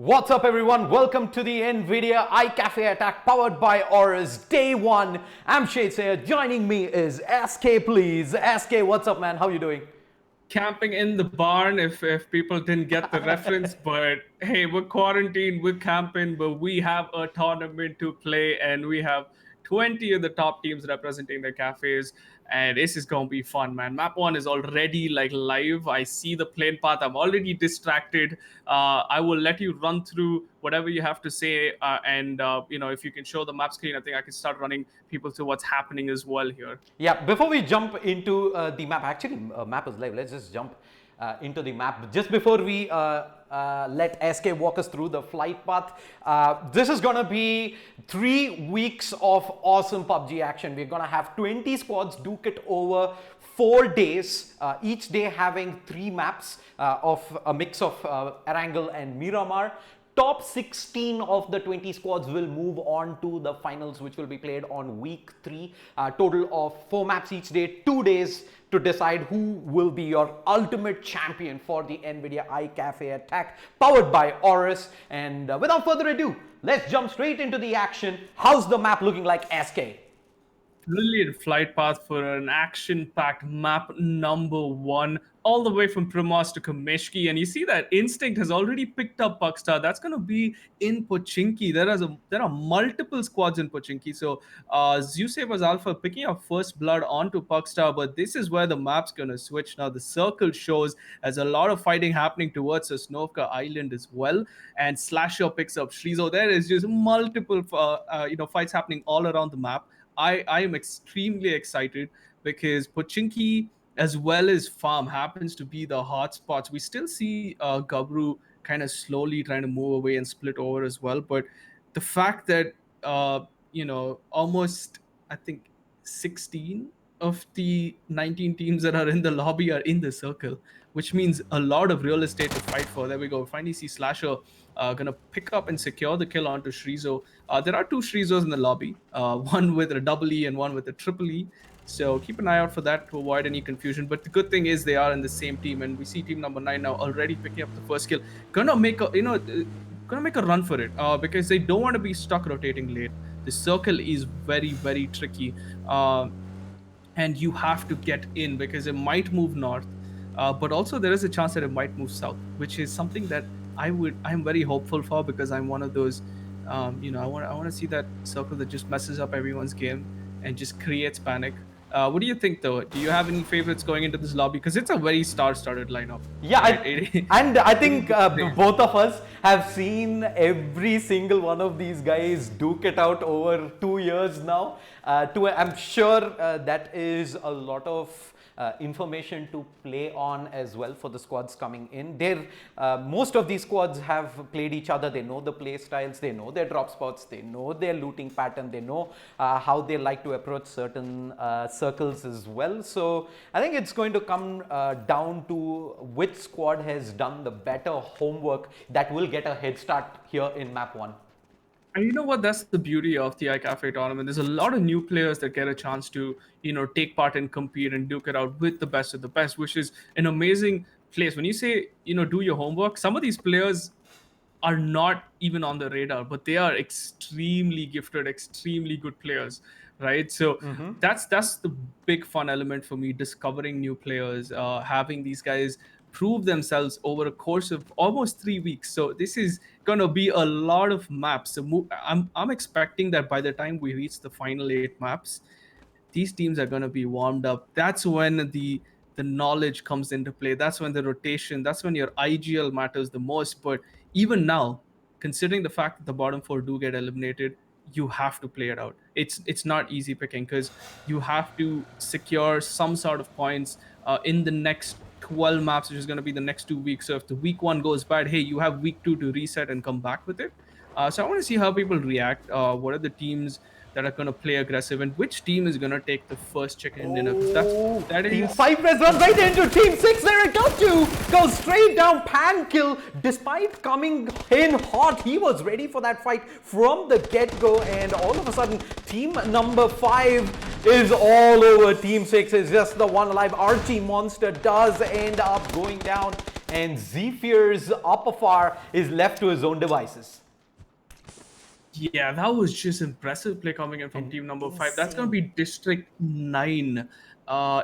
What's up everyone? Welcome to the NVIDIA iCafe attack powered by Aorus Day 1. I'm Shades here. Joining me is SK please. SK, what's up man? How you doing? Camping in the barn if people didn't get the reference, but hey, we're quarantined, we're camping, but we have a tournament to play and we have 20 of the top teams representing the cafes, and this is gonna be fun, man. Map 1 is already like live. I see the plane path. I'm already distracted. I will let you run through whatever you have to say, and if you can show the map screen, I think I can start running people through what's happening as well here. Yeah, before we jump into the map, actually map is live. Let's just jump into the map. Just before we let SK walk us through the flight path, this is gonna be 3 weeks of awesome PUBG action. We're gonna have 20 squads duke it over 4 days, each day having 3 maps of a mix of Erangel and Miramar. Top 16 of the 20 squads will move on to the finals, which will be played on week 3. Total of 4 maps each day, 2 days to decide who will be your ultimate champion for the NVIDIA iCafe attack powered by Aorus. And without further ado, let's jump straight into the action. How's the map looking like, SK? Brilliant flight path for an action-packed map number 1, all the way from Primas to Kameshki, and you see that Instinct has already picked up Puckstar. That's going to be in Pochinki. There are multiple squads in Pochinki, so Zeusavers Alpha picking up first blood onto Puckstar, but this is where the map's going to switch now. The circle shows as a lot of fighting happening towards Sosnovka Island as well, and Slasher picks up Shrizo. There is just multiple fights happening all around the map. I am extremely excited because Pochinki as well as Farm happens to be the hot spots. We still see Gabru kind of slowly trying to move away and split over as well. But the fact that, almost, I think, 16 of the 19 teams that are in the lobby are in the circle, which means a lot of real estate to fight for. There we go. Finally see Slasher gonna pick up and secure the kill onto Shrizo. There are 2 Shrizos in the lobby, one with a double E and one with a triple E. So keep an eye out for that to avoid any confusion. But the good thing is they are in the same team, and we see team number 9 now already picking up the first kill. Gonna make a run for it because they don't want to be stuck rotating late. The circle is very, very tricky. And you have to get in because it might move north, but also there is a chance that it might move south, which is something that I'm very hopeful for, because I'm one of those, I want to see that circle that just messes up everyone's game and just creates panic. What do you think though? Do you have any favorites going into this lobby? Because it's a very star-studded lineup. Yeah, and I think both of us have seen every single one of these guys duke it out over 2 years now. I'm sure that is a lot of information to play on as well for the squads coming in. Most of these squads have played each other. They know the play styles, they know their drop spots, they know their looting pattern, they know how they like to approach certain circles as well. So I think it's going to come down to which squad has done the better homework that will get a head start here in map 1. And you know what? That's the beauty of the iCafe tournament. There's a lot of new players that get a chance to, take part and compete and duke it out with the best of the best, which is an amazing place. When you say, do your homework, some of these players are not even on the radar, but they are extremely gifted, extremely good players, right? So that's the big fun element for me, discovering new players, having these guys prove themselves over a course of almost 3 weeks. So this is going to be a lot of maps. So I'm expecting that by the time we reach the final 8 maps, these teams are going to be warmed up. That's when the knowledge comes into play. That's when the rotation, that's when your IGL matters the most. But even now, considering the fact that the bottom 4 do get eliminated, you have to play it out. It's not easy picking, because you have to secure some sort of points in the next 12 maps, which is going to be the next 2 weeks. So if the week 1 goes bad, hey, you have week 2 to reset and come back with it. So I want to see how people react. What are the teams that are going to play aggressive, and which team is going to take the first chicken dinner? That is Team Cypress runs right into Team 6. There it goes straight down. Pan kill. Despite coming in hot, he was ready for that fight from the get-go, and all of a sudden team number 5 is all over Team 6. Is just the one alive. Archie Monster does end up going down. and Zephyr's Opafar is left to his own devices. Yeah, that was just impressive play coming in from team number 5. That's going to be District 9.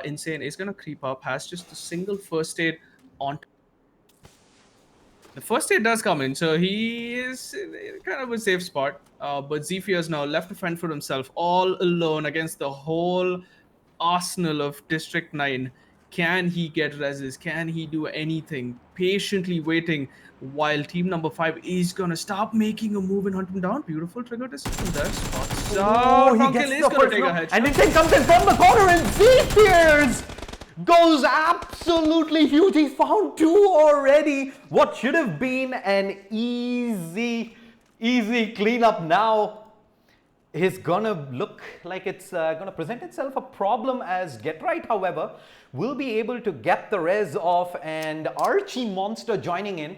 Insane is going to creep up, has just a single first aid on. The first aid does come in, so he is in kind of a safe spot. But Zephyr is now left to fend for himself, all alone against the whole arsenal of District 9. Can he get reses? Can he do anything? Patiently waiting while team number 5 is going to stop making a move and hunt him down. Beautiful trigger decision there. Spots out. He Frankel gets is the going to first take a knock, headshot. and Insane comes in from the corner, and Zephyr's goes absolutely huge. He's found 2 already. What should have been an easy cleanup now is gonna look like it's gonna present itself a problem, as Get Right, however, will be able to get the res off, and Archie Monster joining in.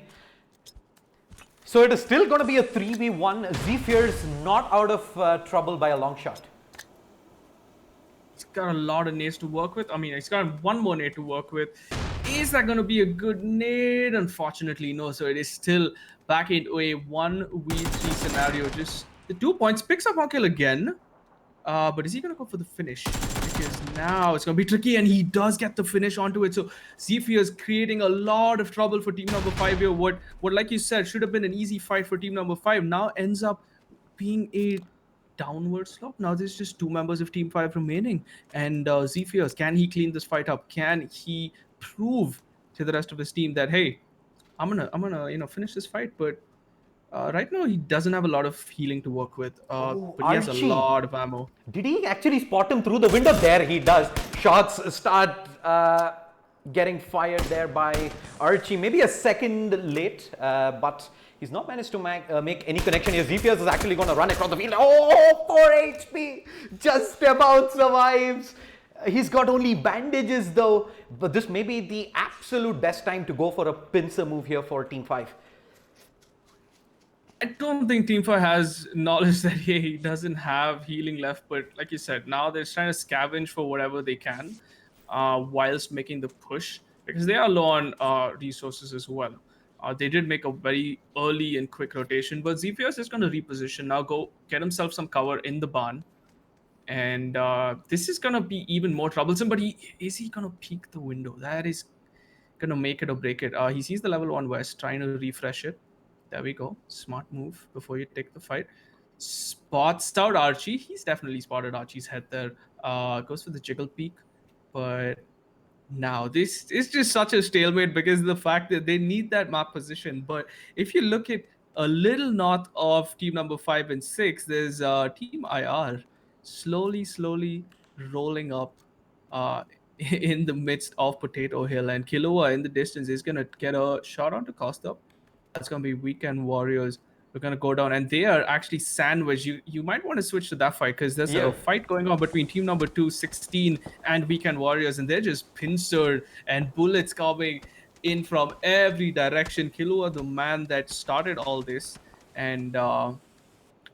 So it is still gonna be a 3v1. Zephyr's not out of trouble by a long shot. He's got a lot of nades to work with. I mean, he's got one more nade to work with. Is that going to be a good nade? Unfortunately, no. So it is still back into a 1v3 scenario. Just the 2 points. Picks up one kill again. But is he going to go for the finish? Because now it's going to be tricky, and he does get the finish onto it. So Zephyr is creating a lot of trouble for team number 5 here. What, like you said, should have been an easy fight for team number 5 now ends up being a downward slope. Now there's just 2 members of team 5 remaining, and Zephyr, can he clean this fight up? Can he prove to the rest of his team that, hey, I'm gonna finish this fight? But right now he doesn't have a lot of healing to work with, but he has a lot of ammo. Did he actually spot him through the window? There he does. Shots start getting fired there by Archie, maybe a second late, but he's not managed to make any connection here. Zephyrs is actually going to run across the field. Oh, 4 HP! Just about survives. He's got only bandages though, but this may be the absolute best time to go for a pincer move here for Team 5. I don't think Team 5 has knowledge that he doesn't have healing left, but like you said, now they're trying to scavenge for whatever they can whilst making the push, because they are low on resources as well. They did make a very early and quick rotation, but Zephyrs is going to reposition now, go get himself some cover in the barn. And this is going to be even more troublesome, but is he going to peek the window? That is going to make it or break it. He sees the level 1 west, trying to refresh it. There we go. Smart move before you take the fight. Spots out Archie. He's definitely spotted Archie's head there. Goes for the jiggle peek, but now this is just such a stalemate because of the fact that they need that map position. But if you look at a little north of team number 5 and 6, there's team IR slowly rolling up in the midst of Potato Hill, and Killua in the distance is gonna get a shot onto Costa. That's gonna be Weekend Warriors. We're gonna go down, and they are actually sandwiched. You might want to switch to that fight because there's a fight going on between team number 2, 16, and Weekend Warriors, and they're just pincered and bullets coming in from every direction. Killua, the man that started all this, and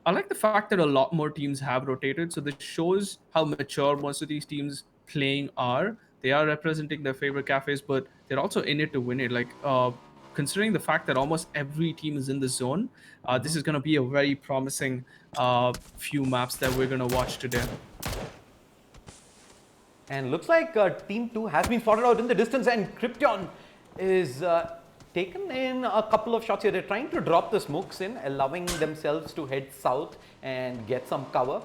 I like the fact that a lot more teams have rotated. So this shows how mature most of these teams playing are. They are representing their favorite cafes, but they're also in it to win it. Like considering the fact that almost every team is in the zone, this is going to be a very promising few maps that we're going to watch today. And looks like Team 2 has been spotted out in the distance, and Krypton is taken in a couple of shots here. They're trying to drop the smokes in, allowing themselves to head south and get some cover.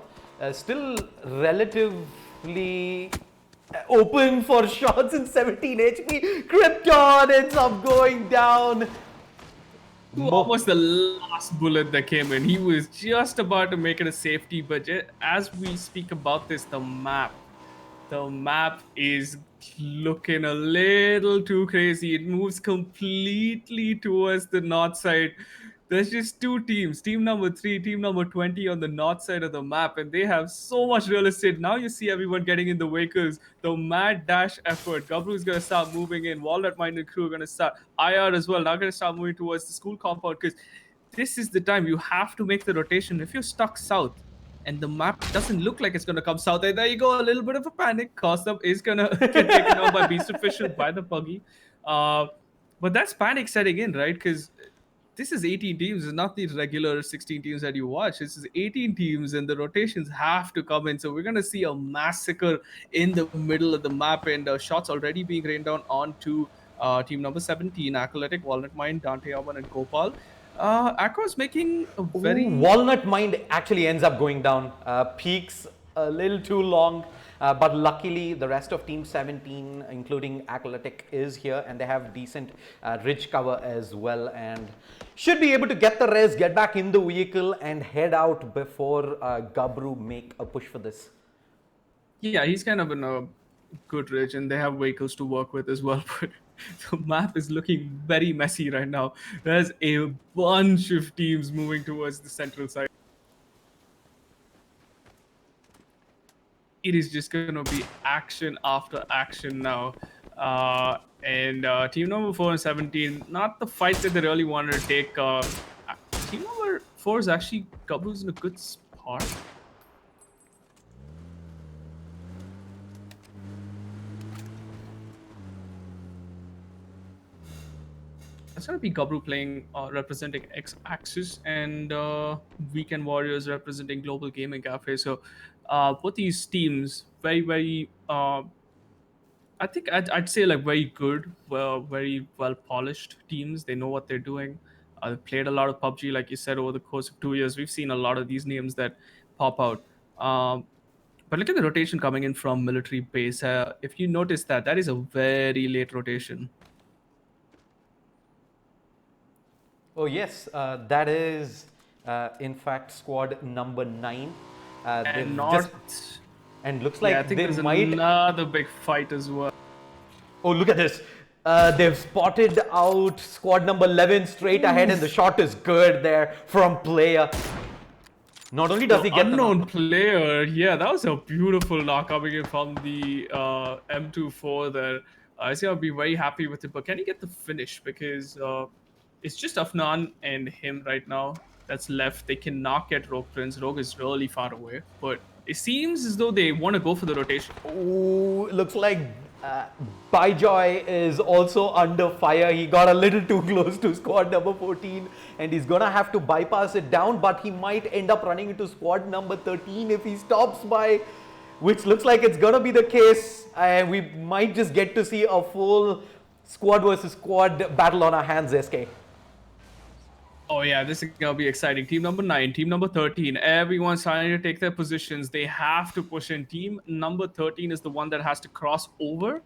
Still relatively open for shots in 17 HP. Krypton ends up going down. What was the last bullet that came in? He was just about to make it a safety, but as we speak about this, the map is looking a little too crazy. It moves completely towards the north side. There's just 2 teams, team number 3, team number 20 on the north side of the map, and they have so much real estate. Now you see everyone getting in the vehicles, the mad dash effort. Gabru is going to start moving in. Walnut Minded crew are going to start. IR as well, now going to start moving towards the school compound, because this is the time you have to make the rotation. If you're stuck south and the map doesn't look like it's going to come south, and there you go, a little bit of a panic. Costup is going to get taken out by Beast Official, by the buggy. But that's panic setting in, right? Because this is 18 teams. It's not the regular 16 teams that you watch. This is 18 teams, and the rotations have to come in. So we're going to see a massacre in the middle of the map, and shots already being rained down onto team number 17, Acolytic, Walnut Mine, Dante Aman, and Gopal. Aqua's making a Ooh, very Walnut Mind actually ends up going down. Peaks a little too long, but luckily the rest of Team 17, including Acolytic, is here and they have decent ridge cover as well and should be able to get the res, get back in the vehicle and head out before Gabru make a push for this. Yeah, he's kind of in a good ridge, and they have vehicles to work with as well. But the map is looking very messy right now. There's a bunch of teams moving towards the central side. It is just going to be action after action now. And team number 4 and 17, not the fight that they really wanted to take. Team number 4 is actually Gabru's in a good spot. It's going to be Gabru playing representing X-Axis and Weekend Warriors representing Global Gaming Cafe. So both these teams, very, I think I'd say like very good, very well polished teams. They know what they're doing. They played a lot of PUBG, like you said, over the course of 2 years. We've seen a lot of these names that pop out. But look at the rotation coming in from military base. If you notice that is a very late rotation. Oh yes, that is in fact squad number 9. And not... And looks like I think they there's might... another big fight as well. Oh, look at this. They've spotted out squad number 11 straight ahead and the shot is good there from player. Not only does he get unknown player, yeah, that was a beautiful knock coming in from the M24 there. I think I'll be very happy with it, but can he get the finish? Because it's just Afnan and him right now that's left. They cannot get Rogue Prince. Rogue is really far away, but it seems as though they want to go for the rotation. Ooh, looks like Byjoy is also under fire. He got a little too close to squad number 14 and he's gonna have to bypass it down, but he might end up running into squad number 13 if he stops by, which looks like it's gonna be the case. We might just get to see a full squad versus squad battle on our hands, SK. Oh yeah, this is gonna be exciting. Team number 9, team number 13, everyone's trying to take their positions. They have to push in. Team number 13 is the one that has to cross over.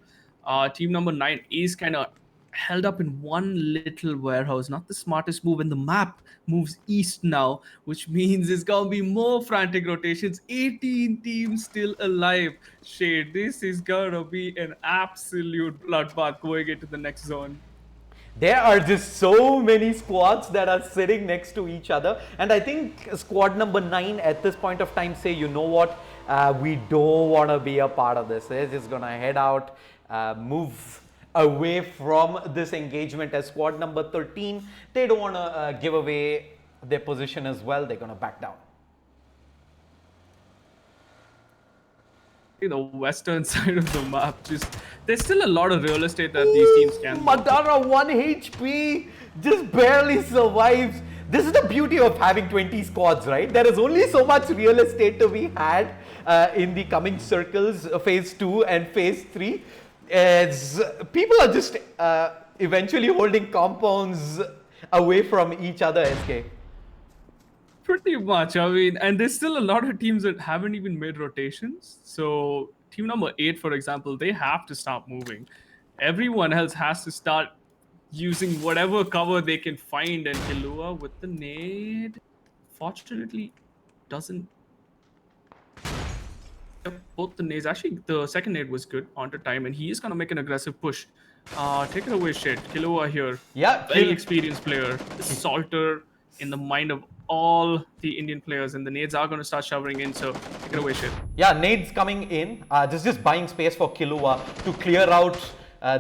Team number 9 is kind of held up in one little warehouse. Not the smartest move, and the map moves east now, which means it's gonna be more frantic rotations. 18 teams still alive. Shade, this is gonna be an absolute bloodbath going into the next zone. There are just so many squads that are sitting next to each other, and I think squad number 9 at this point of time say, you know what, we don't want to be a part of this. They're just gonna head out, move away from this engagement. As squad number 13, they don't want to give away their position as well. They're gonna back down. The western side of the map, just there's still a lot of real estate that these teams can. Madara 1 HP just barely survives. This is the beauty of having 20 squads, right? There is only so much real estate to be had in the coming circles, phase 2 and phase 3. As people are just eventually holding compounds away from each other, SK. Pretty much. I mean, and there's still a lot of teams that haven't even made rotations. So team number 8, for example, they have to stop moving. Everyone else has to start using whatever cover they can find, and Kilua with the nade, fortunately, doesn't. Both the nades, actually, the second nade was good onto time, and he is gonna make an aggressive push. Take it away, shit. Kilua here. Yeah, very experienced player. Salter in the mind of all the Indian players, and the nades are going to start showering in, so take it away, shit. Yeah, nades coming in. This is just buying space for Kilua to clear out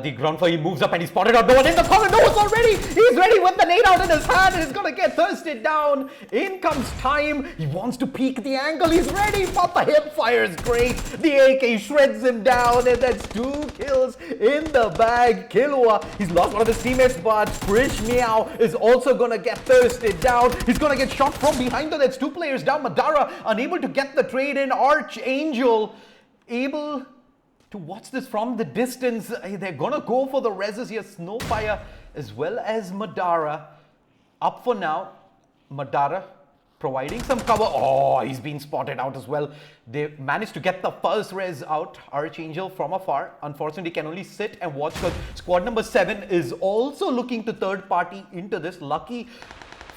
the ground floor. He moves up and he's spotted out. No one in the corner. No one's already. He's ready with the nade out in his hand and he's going to get thirsted down. In comes time. He wants to peek the angle. He's ready, but the hip fire is great. The AK shreds him down and that's 2 kills in the bag. Killua, he's lost one of his teammates, but Krish Meow is also going to get thirsted down. He's going to get shot from behind. That's 2 players down. Madara unable to get the trade in. Archangel able to watch this from the distance. They're gonna go for the reses here. Snowfire as well as Madara up for now. Madara providing some cover. Oh, he's been spotted out as well. They managed to get the first res out. Archangel from afar. Unfortunately, can only sit and watch because squad number 7 is also looking to third party into this. Lucky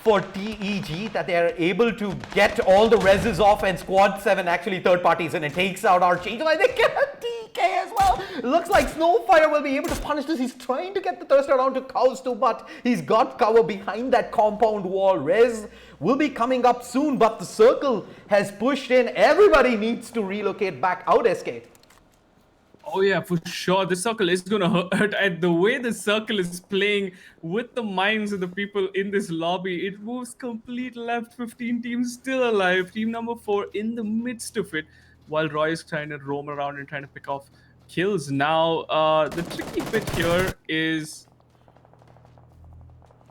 for TEG that they are able to get all the reses off and squad 7 actually third parties and it takes out Archangel. I think TK as well. Looks like Snowfire will be able to punish this. He's trying to get the thirst around to Cows too, but he's got cover behind that compound wall. Res will be coming up soon, but the circle has pushed in. Everybody needs to relocate back out, SK. Oh yeah, for sure. The circle is gonna hurt, and the way the circle is playing with the minds of the people in this lobby, it moves complete left. 15 teams still alive. Team number 4 in the midst of it, while Roy is trying to roam around and trying to pick off kills. Now, the tricky bit here is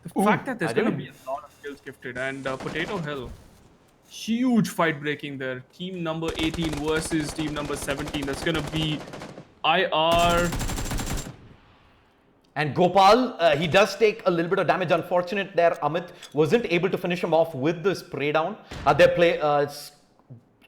the fact that there's gonna be a lot of kills gifted, and Potato Hill. Huge fight breaking there. Team number 18 versus team number 17. That's gonna be IR. And Gopal, he does take a little bit of damage. Unfortunate there, Amit wasn't able to finish him off with the spray down. They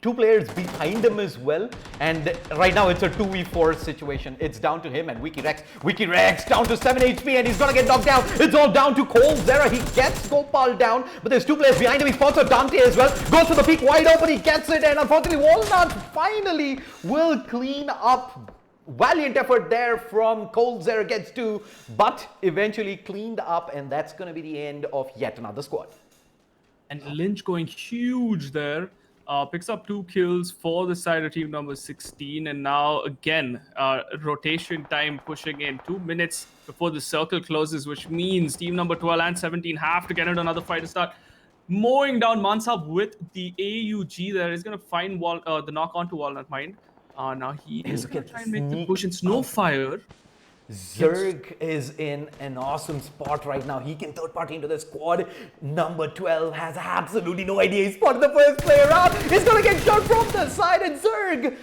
2 players behind him as well. And right now it's a 2v4 situation. It's down to him and WikiRex. WikiRex down to 7 HP and he's gonna get knocked down. It's all down to Cole Zera. He gets Gopal down, but there's 2 players behind him. He spots out Dante as well. Goes for the peak wide open. He gets it, and unfortunately Walnut finally will clean up. Valiant effort there from Cole Zera gets 2, but eventually cleaned up, and that's gonna be the end of yet another squad. And Lynch going huge there. Picks up 2 kills for the side of team number 16, and now again rotation time pushing in 2 minutes before the circle closes, which means team number 12 and 17 have to get into another fight to start mowing down Mansab with the AUG. There is going to find the knock onto Walnut Mind. Now he is going to try and make the push in Snowfire. Zerg is in an awesome spot right now. He can third party into the squad. Number 12 has absolutely no idea. He spotted the first player out. He's going to get shot from the side, and Zerg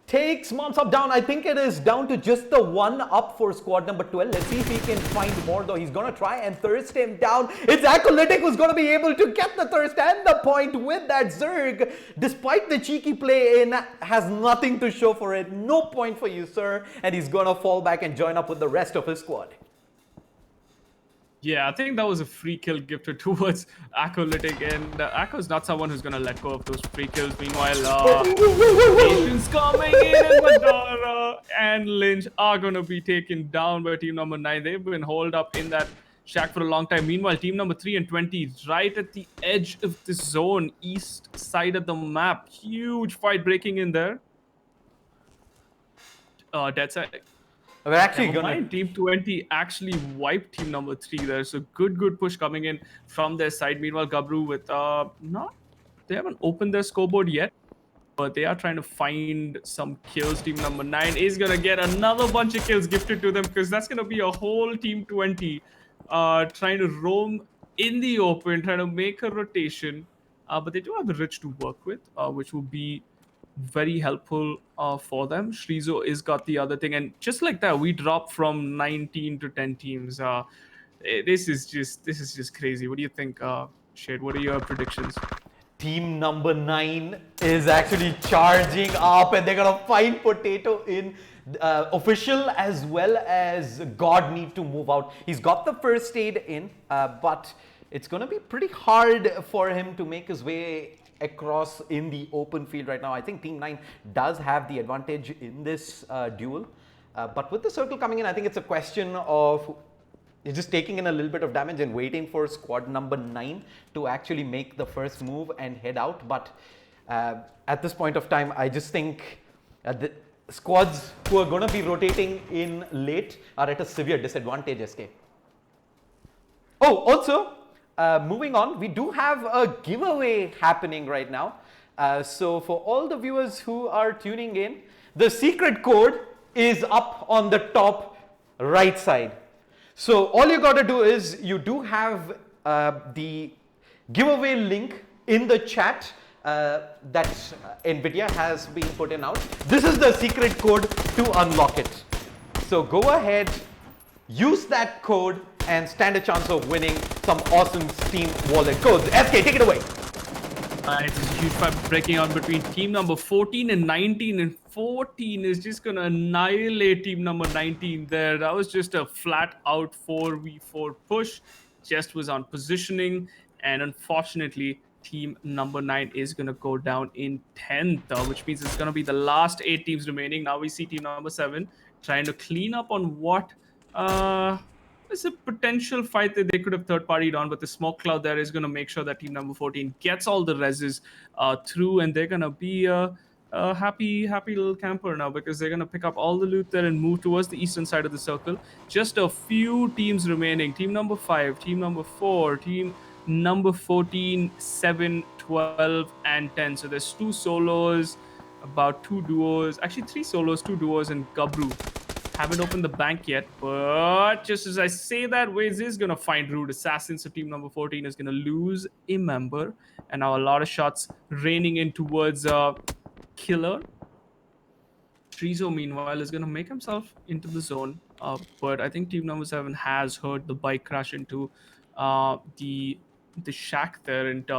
takes Mansab down. I think it is down to just the 1 up for squad number 12. Let's see if he can find more, though. He's going to try and thirst him down. It's Acolytic who's going to be able to get the thirst and the point with that. Zerg, despite the cheeky play in, has nothing to show for it. No point for you, sir. And he's going to fall back and join up with the rest of his squad. Yeah, I think that was a free kill gifted towards Acolytic, and Akko's not someone who's going to let go of those free kills. Meanwhile, Asians coming in, and Madara and Lynch are going to be taken down by team number 9. They've been holed up in that shack for a long time. Meanwhile, team number 3 and 20 right at the edge of the zone, east side of the map. Huge fight breaking in there. Dead side. We're actually going Team 20 actually wiped team number 3 there. So good push coming in from their side. Meanwhile, Gabru with they haven't opened their scoreboard yet, but they are trying to find some kills. Team number 9 is gonna get another bunch of kills gifted to them, because that's gonna be a whole team 20 trying to roam in the open, trying to make a rotation. But they do have the Rich to work with, which will be very helpful for them. Shrizo is got the other thing, and just like that, we drop from 19 to 10 teams. This is just crazy. What do you think, Shade? What are your predictions? Team number 9 is actually charging up, and they're gonna find Potato in. Official as well as God need to move out. He's got the first aid in, but it's gonna be pretty hard for him to make his way across in the open field right now. I think Team 9 does have the advantage in this duel, but with the circle coming in, I think it's a question of just taking in a little bit of damage and waiting for squad number 9 to actually make the first move and head out. But at this point of time, I just think squads who are going to be rotating in late are at a severe disadvantage, SK. Oh, also, moving on, we do have a giveaway happening right now. So for all the viewers who are tuning in, the secret code is up on the top right side. So all you got to do is you do have the giveaway link in the chat that NVIDIA has been put in out. This is the secret code to unlock it. So go ahead, use that code and stand a chance of winning some awesome Steam wallet codes. SK, take it away. It's a huge fight breaking out between team number 14 and 19, and 14 is just gonna annihilate team number 19 there. That was just a flat out 4v4 push, just was on positioning, and unfortunately team number 9 is gonna go down in 10th, which means it's gonna be the last 8 teams remaining. Now we see team number 7 trying to clean up on what it's a potential fight that they could have third-partied on, but the smoke cloud there is going to make sure that team number 14 gets all the reses through, and they're going to be a happy little camper now, because they're going to pick up all the loot there and move towards the eastern side of the circle. Just a few teams remaining. Team number 5, team number 4, team number 14, 7, 12, and 10. So there's 2 solos, about 2 duos, actually 3 solos, 2 duos, and Gabru. Haven't opened the bank yet, but just as I say that, Waze is going to find Rude Assassin, so team number 14 is going to lose a member, and now a lot of shots raining in towards Killer. Trizo, meanwhile, is going to make himself into the zone, but I think team number 7 has heard the bike crash into the shack there, and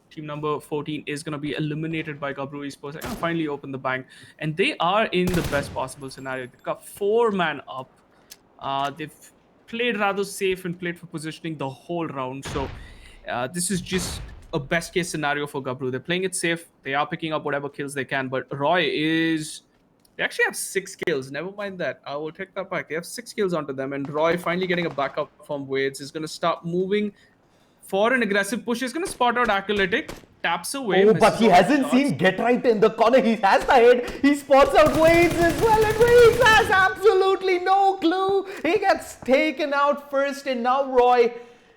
team number 14 is going to be eliminated by Gabru Esports. They're going to finally open the bank, and they are in the best possible scenario. They've got 4-man up. They've played rather safe and played for positioning the whole round, so this is just a best case scenario for Gabru. They're playing it safe. They are picking up whatever kills they can, but Roy is... They actually have 6 kills. Never mind that. I will take that back. They have 6 kills onto them, and Roy finally getting a backup from Wades is going to start moving for an aggressive push. He's going to spot out Acolytic, taps away. Oh, but he hasn't seen Get Right in the corner. He has the head. He spots out Wades as well, and Wades has absolutely no clue. He gets taken out first, and now Roy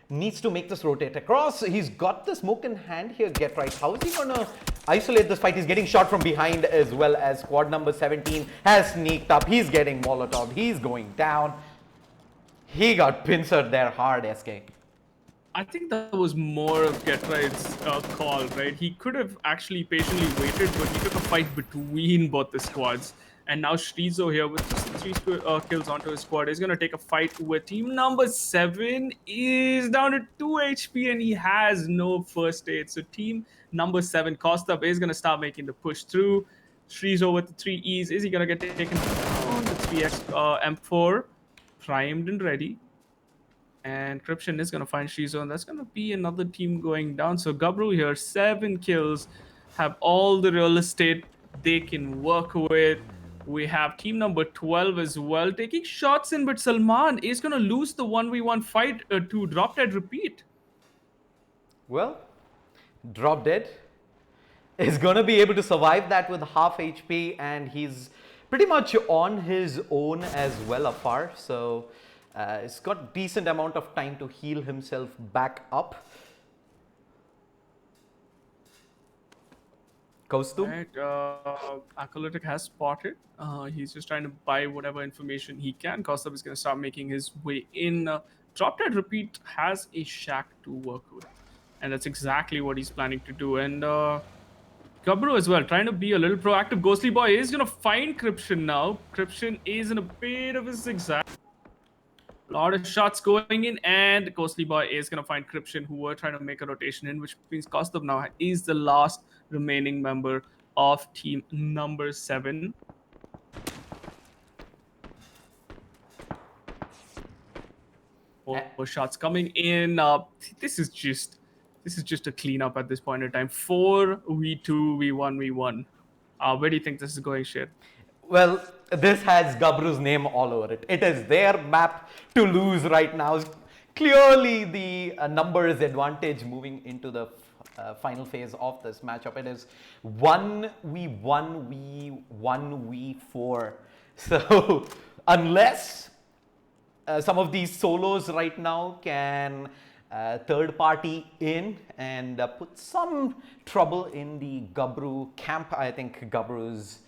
needs to make this rotate across. He's got the smoke in hand here, Get Right. How is he going to isolate this fight? He's getting shot from behind, as well as squad number 17 has sneaked up. He's getting Molotov. He's going down. He got pincered there hard, SK. I think that was more of Get Right's call, right? He could have actually patiently waited, but he took a fight between both the squads. And now Shrizo here with just 3 kills onto his squad is going to take a fight with team number 7. Is down to 2 HP and he has no first aid. So team number 7, Kostab, is going to start making the push through. Shrizo with the 3 Es. Is he going to get taken down? The 3x M4 primed and ready. And Cryption is going to find Shizo, and that's going to be another team going down. So Gabru here, 7 kills, have all the real estate they can work with. We have team number 12 as well, taking shots in, but Salman is going to lose the 1v1 fight to Drop Dead Repeat. Well, Drop Dead is going to be able to survive that with half HP, and he's pretty much on his own as well afar. So... he's got decent amount of time to heal himself back up. Kaustubh? Right, Acolytic has spotted. He's just trying to buy whatever information he can. Kaustubh is going to start making his way in. Drop Dead Repeat has a shack to work with. And that's exactly what he's planning to do. And Gabru as well, trying to be a little proactive. Ghostly Boy is going to find Cryption now. Cryption is in a bit of a zigzag. A lot of shots going in, and Ghostly Boy is going to find Cryption, who were trying to make a rotation in, which means Kostab now is the last remaining member of team number 7. More shots coming in. This is just a cleanup at this point in time. 4v2, v1v1. Where do you think this is going, Shed? Well, this has Gabru's name all over it. It is their map to lose right now. Clearly, the numbers advantage moving into the final phase of this matchup. It is 1v1v1 1v4. So unless some of these solos right now can third party in and put some trouble in the Gabru camp. I think Gabru's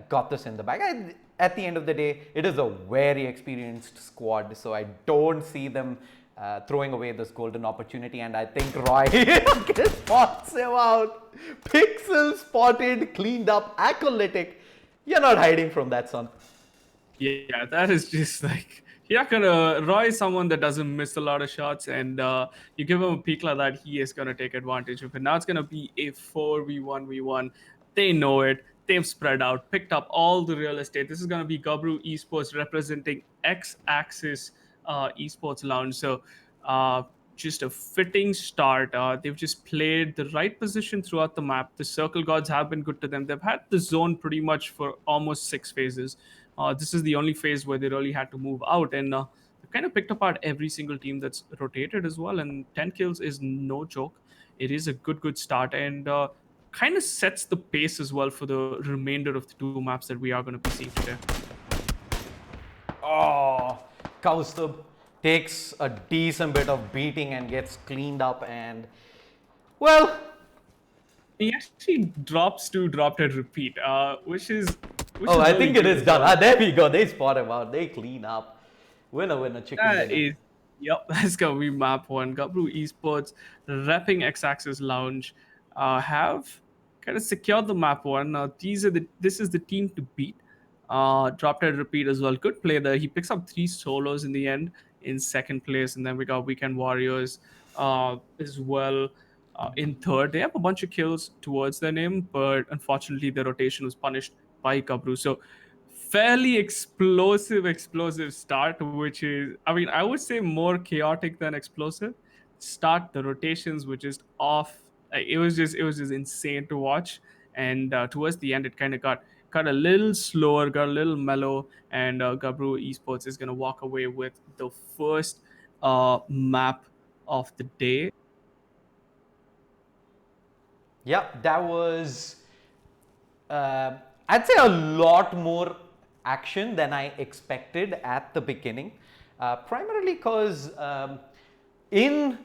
got this in the bag. At the end of the day, it is a very experienced squad, so I don't see them throwing away this golden opportunity. And I think Roy spots him out. Pixel spotted, cleaned up, acolytic. You're not hiding from that, son. Yeah, that is just like you're not gonna Roy is someone that doesn't miss a lot of shots, and you give him a peak like that, he is gonna take advantage of it. Now it's gonna be a 4v1v1. They know it. They've spread out, picked up all the real estate. This is gonna be Gabru Esports representing X-Axis Esports Lounge. So just a fitting start. They've just played the right position throughout the map. The circle gods have been good to them. They've had the zone pretty much for almost 6 phases. This is the only phase where they really had to move out, and they kind of picked apart every single team that's rotated as well. And 10 kills is no joke. It is a good start, and kind of sets the pace as well for the remainder of the 2 maps that we are going to be seeing today. Oh, Kaustubh takes a decent bit of beating and gets cleaned up, and well, He actually dropped at repeat, which oh, is I really think it good is as done. well. Ah, there we go. They spot him out. They clean up. Winner, winner, chicken That dinner. is, yep, that's gonna be map one. Gabru Esports repping X-Axis Lounge have kind of secured the map one. This is the team to beat. Dropped at repeat as well. Good play there. He picks up 3 solos in the end in second place, and then we got Weekend Warriors as well. In third, they have a bunch of kills towards their name, but unfortunately, the rotation was punished by Gabru. So fairly explosive start, which is, I mean, I would say more chaotic than explosive. Start, the rotations were just off. It was just insane to watch. And towards the end, it kind of got a little slower, got a little mellow, and Gabru Esports is gonna walk away with the first map of the day. Yeah, that was, uh, I'd say, a lot more action than I expected at the beginning. Primarily because in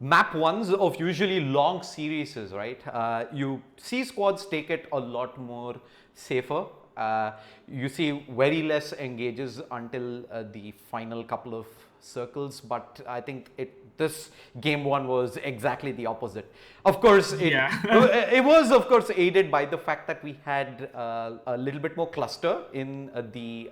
map ones of usually long series, right, you see squads take it a lot more safer. You see very less engages until the final couple of circles, but I think this game one was exactly the opposite. Of course, it was of course aided by the fact that we had a little bit more cluster in the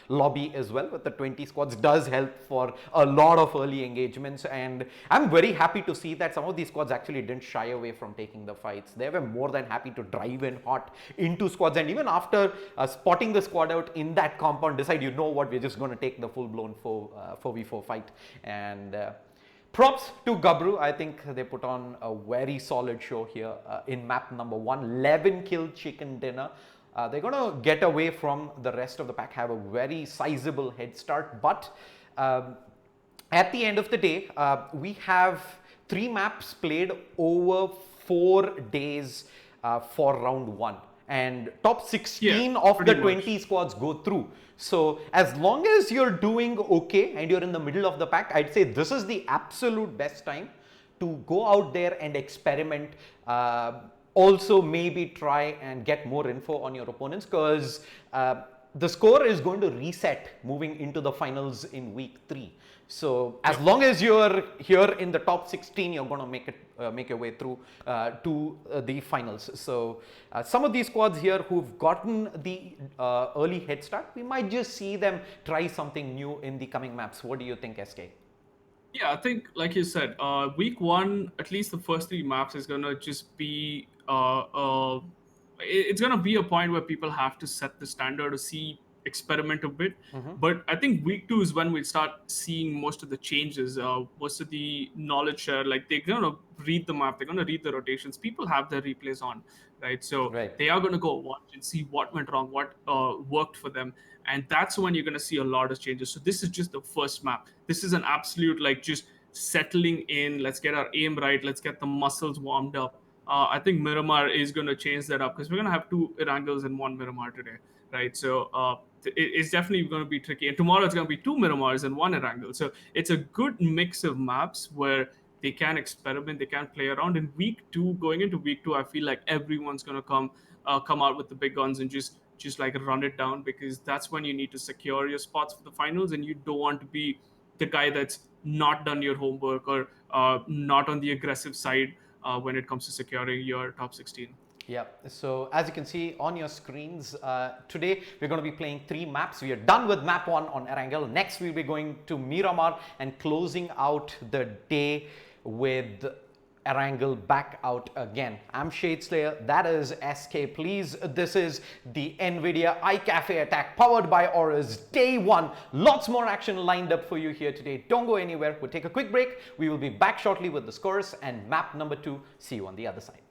lobby as well. With the 20 squads does help for a lot of early engagements, and I'm very happy to see that some of these squads actually didn't shy away from taking the fights. They were more than happy to drive in hot into squads, and even after spotting the squad out in that compound, decide, you know what, we're just going to take the full-blown 4v4 fight. And props to Gabru. I think they put on a very solid show here in map number 1. 11 kill chicken dinner. They're going to get away from the rest of the pack, have a very sizable head start. But at the end of the day, we have 3 maps played over 4 days for round 1. And top 16 of the 20 squads go through. So as long as you're doing okay and you're in the middle of the pack, I'd say this is the absolute best time to go out there and experiment. Also maybe try and get more info on your opponents, because the score is going to reset moving into the finals in week 3. So as long as you're here in the top 16, you're going to make your way through to the finals. So some of these squads here who've gotten the early head start, we might just see them try something new in the coming maps. What do you think, SK? Yeah, I think, like you said, week 1, at least the first 3 maps is gonna just be it's gonna be a point where people have to set the standard to see experiment a bit. But I think week 2 is when we start seeing most of the changes, most of the knowledge share. Like, they're gonna read the map, they're gonna read the rotations. People have their replays on, right? So they are gonna go watch and see what went wrong, what worked for them, and that's when you're gonna see a lot of changes. So this is just the first map. This is an absolute, like, just settling in. Let's get our aim right. Let's get the muscles warmed up. I think Miramar is going to change that up because we're going to have two Erangels and one Miramar today, right? So it's definitely going to be tricky. And tomorrow it's going to be two Miramars and one Erangel. So it's a good mix of maps where they can experiment, they can play around. In week two, going into week two, I feel like everyone's going to come out with the big guns and just like run it down, because that's when you need to secure your spots for the finals, and you don't want to be the guy that's not done your homework or not on the aggressive side when it comes to securing your top 16. Yeah, so as you can see on your screens, today we're going to be playing 3 maps. We are done with map 1 on Erangel. Next we'll be going to Miramar and closing out the day with Erangel back out again. I'm Shade Slayer, that is SK. Please, this is the NVIDIA iCafe attack powered by Aorus, day 1. Lots more action lined up for you here today. Don't go anywhere. We'll take a quick break. We will be back shortly with the scores and map number 2. See you on the other side.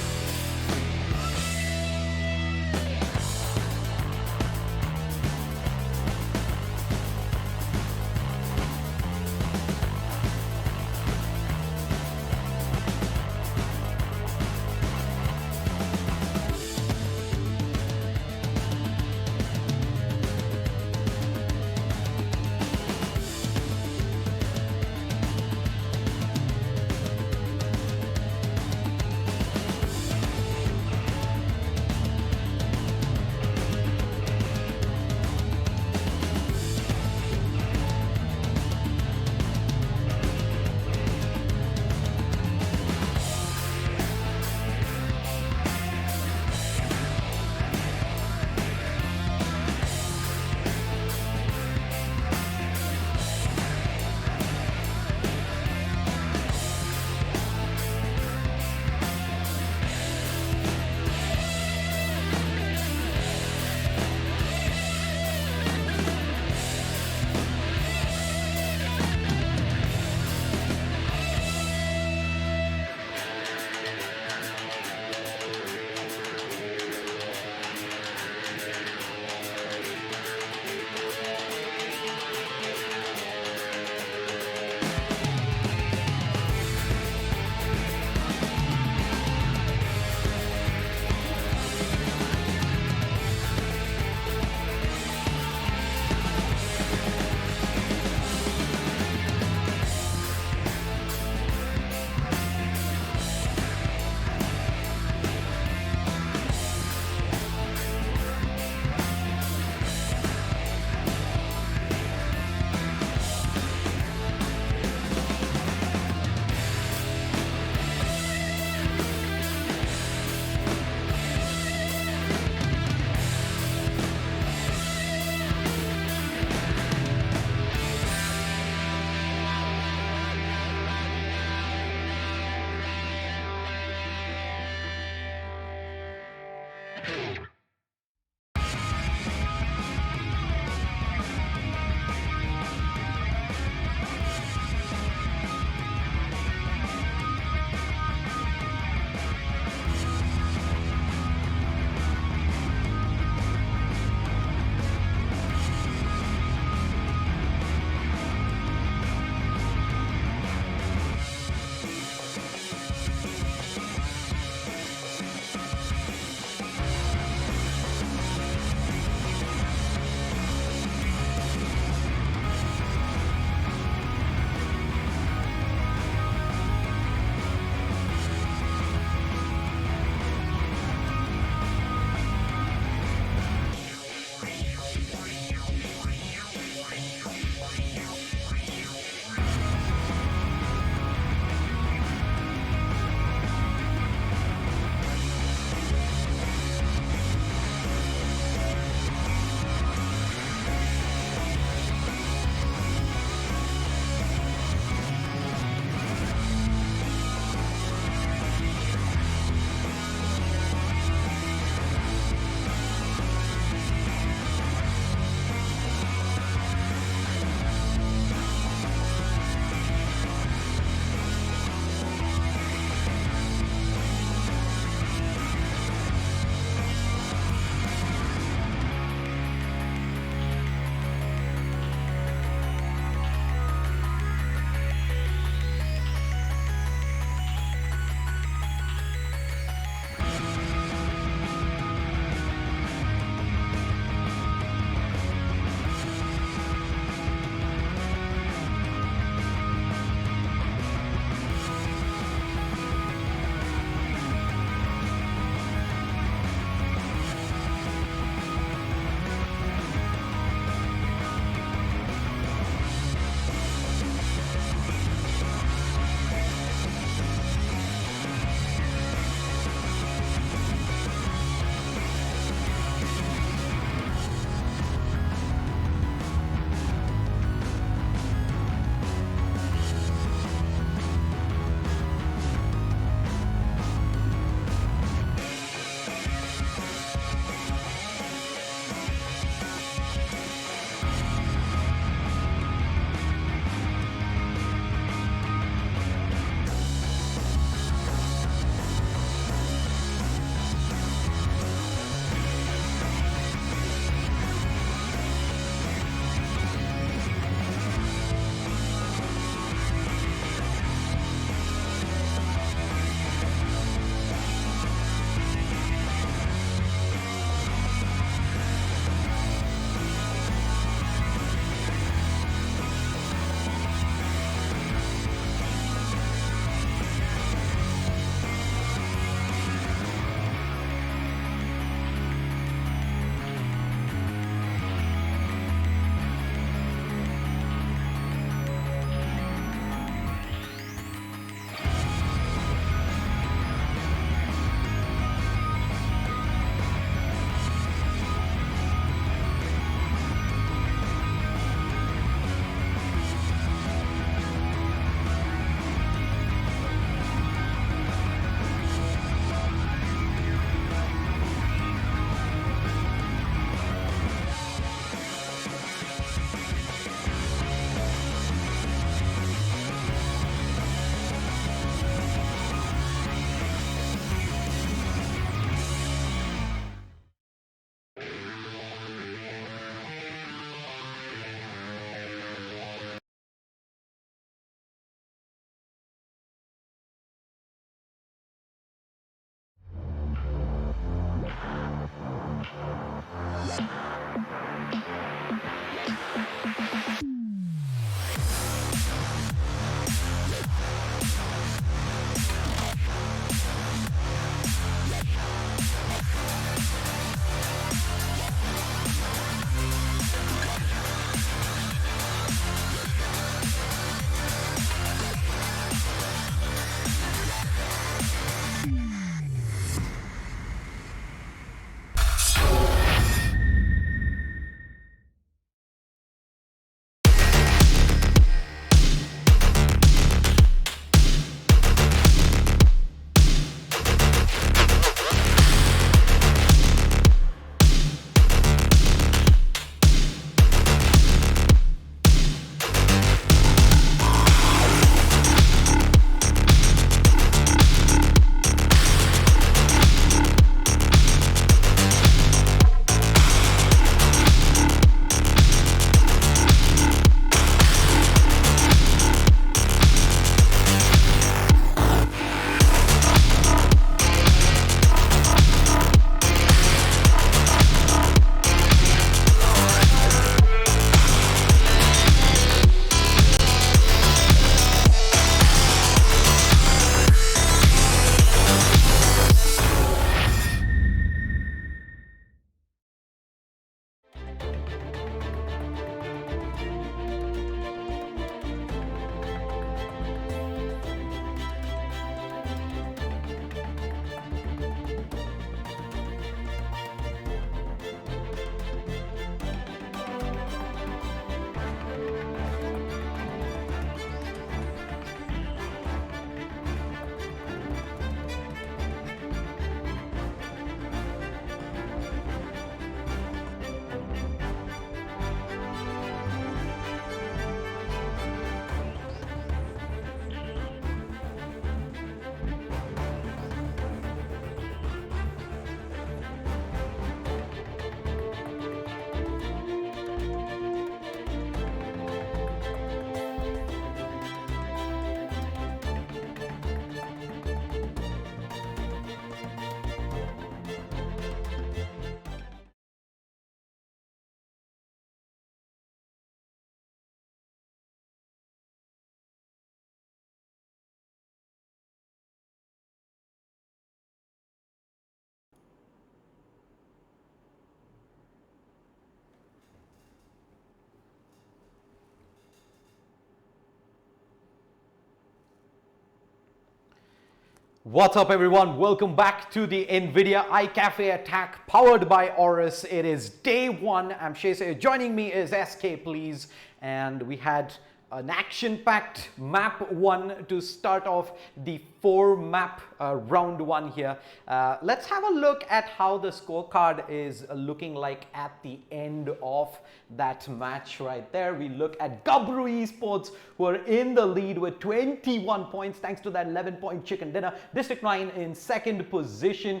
What's up everyone? Welcome back to the NVIDIA iCafe attack powered by Aorus. It is day one. I'm Shesay. Joining me is SK, please. And we had an action-packed map one to start off the 4-map round one here. Let's have a look at how the scorecard is looking like at the end of that match right there. We look at Gabru Esports, who are in the lead with 21 points thanks to that 11-point chicken dinner. District 9 in second position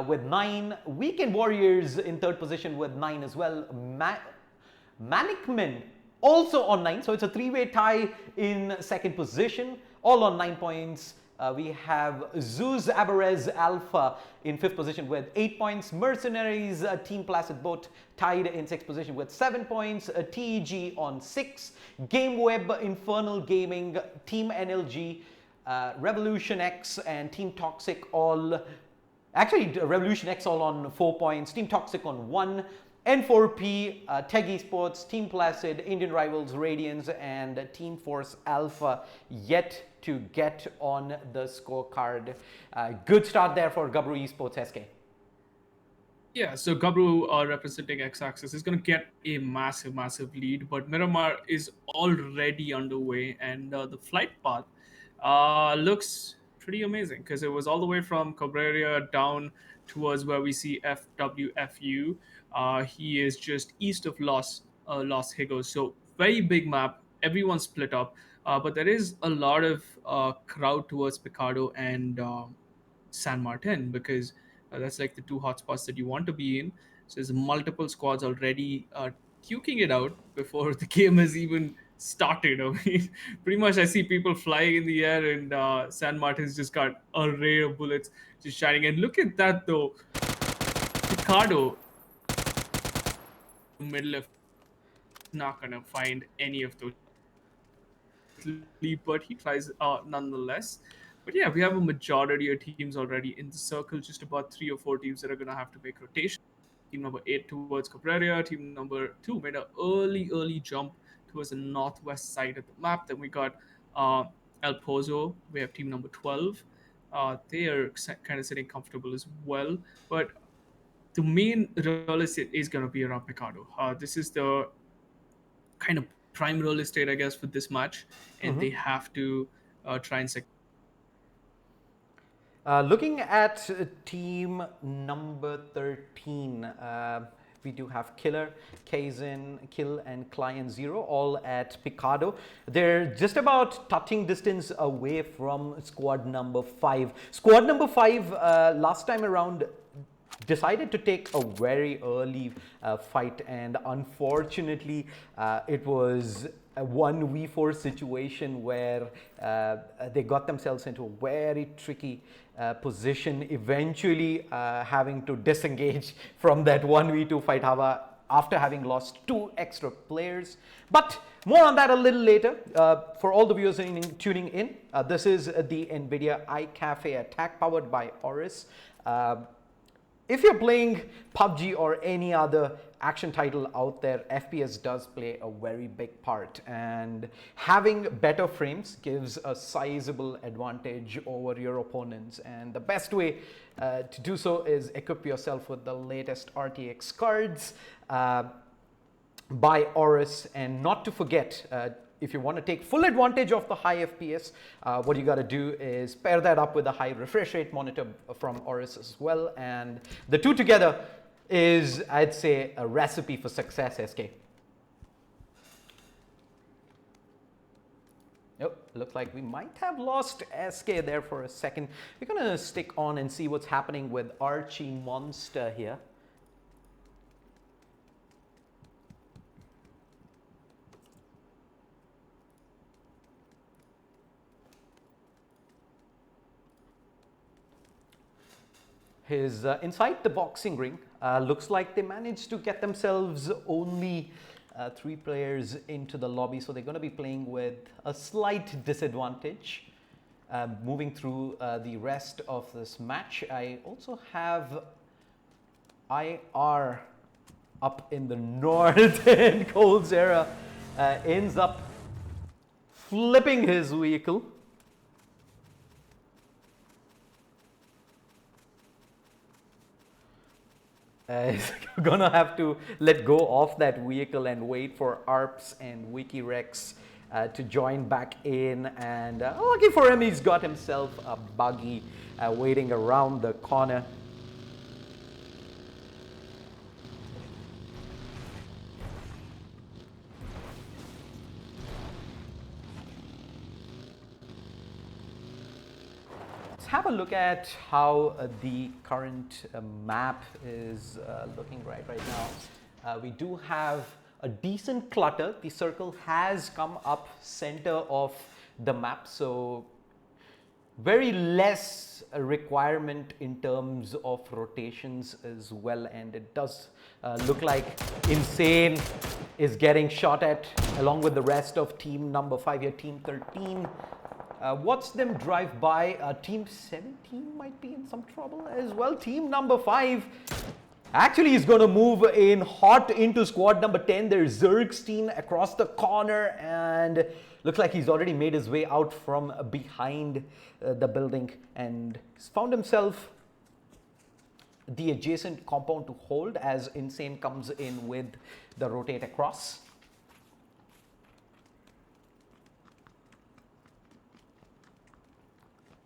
with 9. Weekend Warriors in third position with 9 as well. Manikman also on 9, so it's a three-way tie in second position, all on 9 points. We have Zeus Aberez Alpha in 5th position with 8 points. Mercenaries, Team Placid both tied in 6th position with 7 points. TEG on 6. GameWeb, Infernal Gaming, Team NLG, Revolution X and Team Toxic all... Actually, Revolution X all on 4 points. Team Toxic on 1. N4P, Teg Esports, Team Placid, Indian Rivals, Radiance, and Team Force Alpha yet to get on the scorecard. Good start there for Gabru Esports, SK. Yeah, so Gabru representing X-Axis is going to get a massive lead, but Miramar is already underway, and the flight path looks pretty amazing because it was all the way from Cabrera down towards where we see FWFU. He is just east of Los Higos, so very big map. Everyone split up, but there is a lot of crowd towards Picado and San Martin because that's like the two hotspots that you want to be in. So there's multiple squads already duking it out before the game has even started. I mean, pretty much I see people flying in the air, and San Martin's just got a ray of bullets just shining. And look at that though, Picado, middle of, not gonna find any of those, but he tries nonetheless. But yeah, we have a majority of teams already in the circle, just about 3 or 4 teams that are going to have to make rotation. Team number 8 towards Cabrera. Team number 2 made an early jump towards the northwest side of the map. Then we got El Pozo. We have team number 12. They are kind of sitting comfortable as well. But the main real estate is going to be around Picado. This is the kind of prime real estate, I guess, for this match. And they have to try and secure. Looking at team number 13, we do have Killer, Kaizen, Kill, and Client Zero all at Picado. They're just about touching distance away from squad number 5. Squad number 5 last time around decided to take a very early fight, and unfortunately it was a 1v4 situation where they got themselves into a very tricky position, eventually having to disengage from that 1v2 fight after having lost 2 extra players. But more on that a little later. For all the viewers tuning in, this is the NVIDIA iCafe attack powered by Aorus. If you're playing PUBG or any other action title out there, FPS does play a very big part, and having better frames gives a sizable advantage over your opponents, and the best way to do so is equip yourself with the latest RTX cards by Aorus. And not to forget, if you want to take full advantage of the high FPS, what you got to do is pair that up with a high refresh rate monitor from Aorus as well, and the two together is, I'd say, a recipe for success, SK. Oh, looks like we might have lost SK there for a second. We're going to stick on and see what's happening with Archie Monster here. His inside the boxing ring, looks like they managed to get themselves only 3 players into the lobby, so they're going to be playing with a slight disadvantage moving through the rest of this match. I also have IR up in the north, and Coldzera ends up flipping his vehicle. is gonna have to let go of that vehicle and wait for ARPS and WikiRex to join back in. And lucky for him, he's got himself a buggy waiting around the corner. Let's have a look at how the current map is looking right now. We do have a decent clutter. The circle has come up center of the map, so very less requirement in terms of rotations as well. And it does look like Insane is getting shot at along with the rest of team number 5 here, team 13. Watch them drive by. Team 17 might be in some trouble as well. Team number 5 actually is going to move in hot into squad number 10. There's Zergstein across the corner, and looks like he's already made his way out from behind the building and he's found himself the adjacent compound to hold as Insane comes in with the rotate across.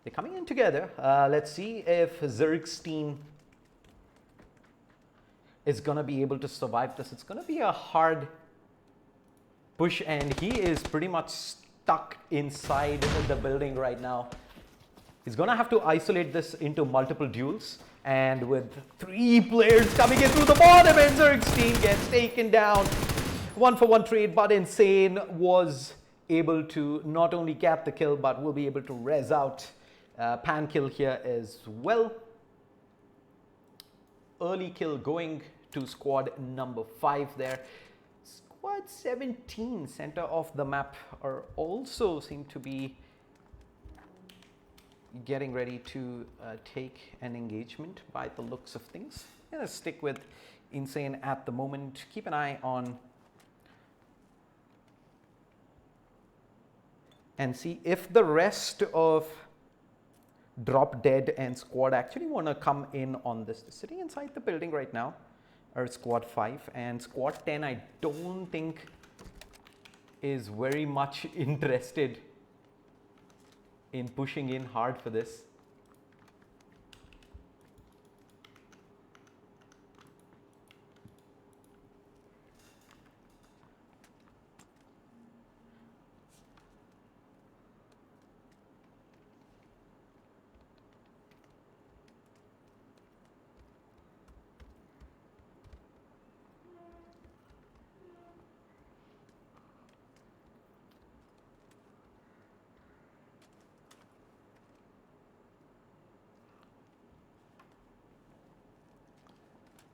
They're coming in together. Let's see if Zergstein is going to be able to survive this. It's going to be a hard push, and he is pretty much stuck inside the building right now. He's going to have to isolate this into multiple duels, and with 3 players coming in through the bottom, and Zergstein gets taken down. 1-for-1 trade, but Insane was able to not only cap the kill, but will be able to res out pan kill here as well. Early kill going to squad number 5 there. Squad 17, center of the map, are also seem to be getting ready to take an engagement by the looks of things. I'm gonna stick with Insane at the moment. Keep an eye on and see if the rest of Drop Dead and squad actually want to come in on this. They're sitting inside the building right now, or squad 5, and squad 10 I don't think is very much interested in pushing in hard for this.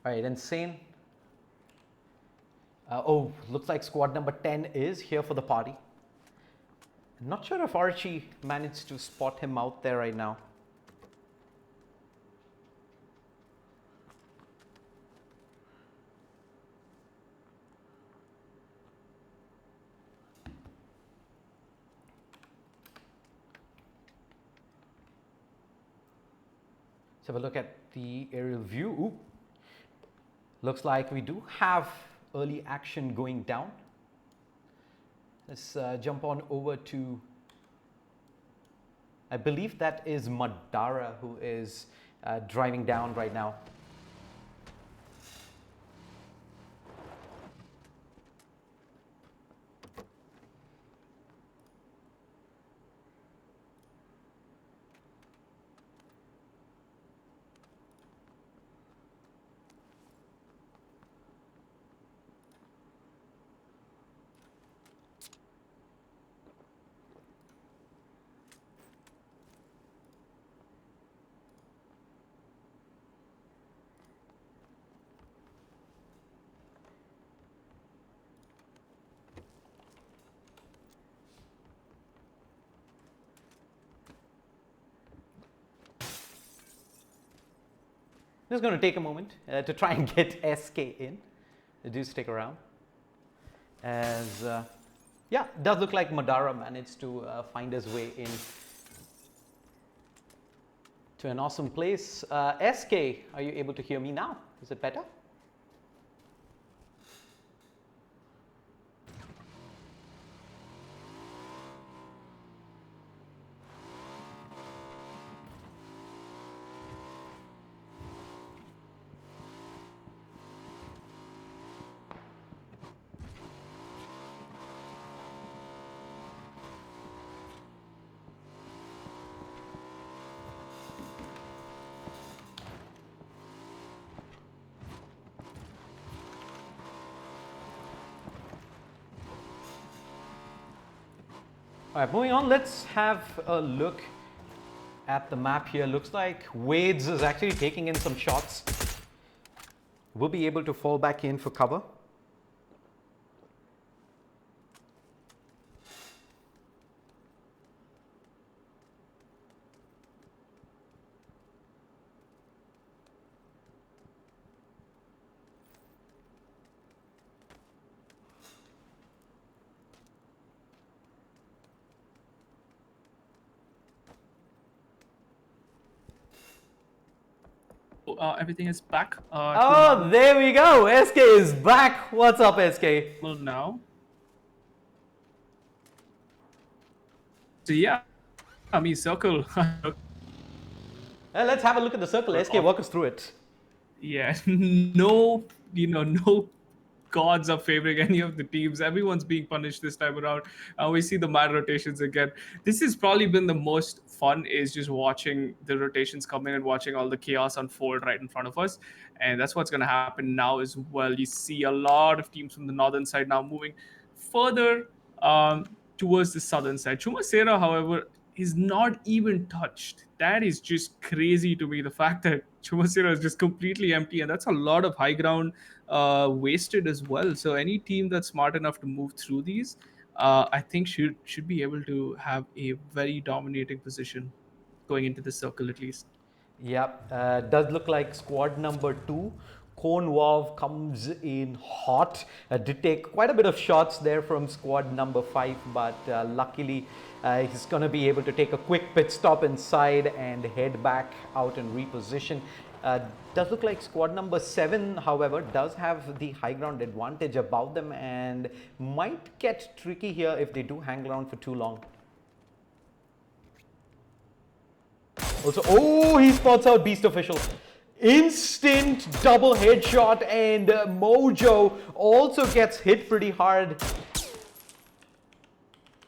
All right, Insane. Oh, looks like squad number 10 is here for the party. I'm not sure if Archie managed to spot him out there right now. Let's have a look at the aerial view. Ooh. Looks like we do have early action going down. Let's jump on over to, I believe that is Madara who is driving down right now. Just going to take a moment to try and get SK in. Do stick around. As, yeah, it does look like Madara managed to find his way in to an awesome place. SK, are you able to hear me now? Is it better? All right, moving on, let's have a look at the map here. Looks like Wades is actually taking in some shots. We'll be able to fall back in for cover. Everything is back. Oh, there we go. SK is back. What's up, SK? Now. So yeah, I mean circle. Let's have a look at the circle. SK, walk us through it. Yeah, no, no gods are favoring any of the teams. Everyone's being punished this time around. We see the mad rotations again. This has probably been the most fun, is just watching the rotations come in and watching all the chaos unfold right in front of us. And that's what's going to happen now as well. You see a lot of teams from the northern side now moving further towards the southern side. Chumasera, however, is not even touched. That is just crazy to me. The fact that Chumasera is just completely empty, and that's a lot of high ground wasted as well. So any team that's smart enough to move through these, I think should be able to have a very dominating position going into the circle at least. Yep, does look like squad number 2. Konwav comes in hot. Did take quite a bit of shots there from squad number 5, but luckily he's going to be able to take a quick pit stop inside and head back out and reposition. Does look like squad number 7, however, does have the high ground advantage above them and might get tricky here if they do hang around for too long. Also, oh, he spots out Beast Official. Instant double headshot, and Mojo also gets hit pretty hard.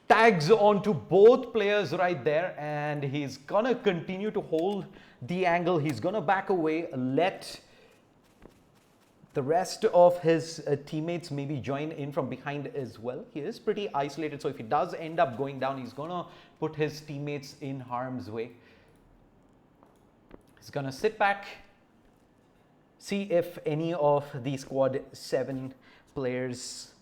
Tags onto both players right there, and he's gonna continue to hold the angle. He's gonna back away, let the rest of his teammates maybe join in from behind as well. He is pretty isolated, so if he does end up going down, he's gonna put his teammates in harm's way. He's gonna sit back, see if any of the squad 7 players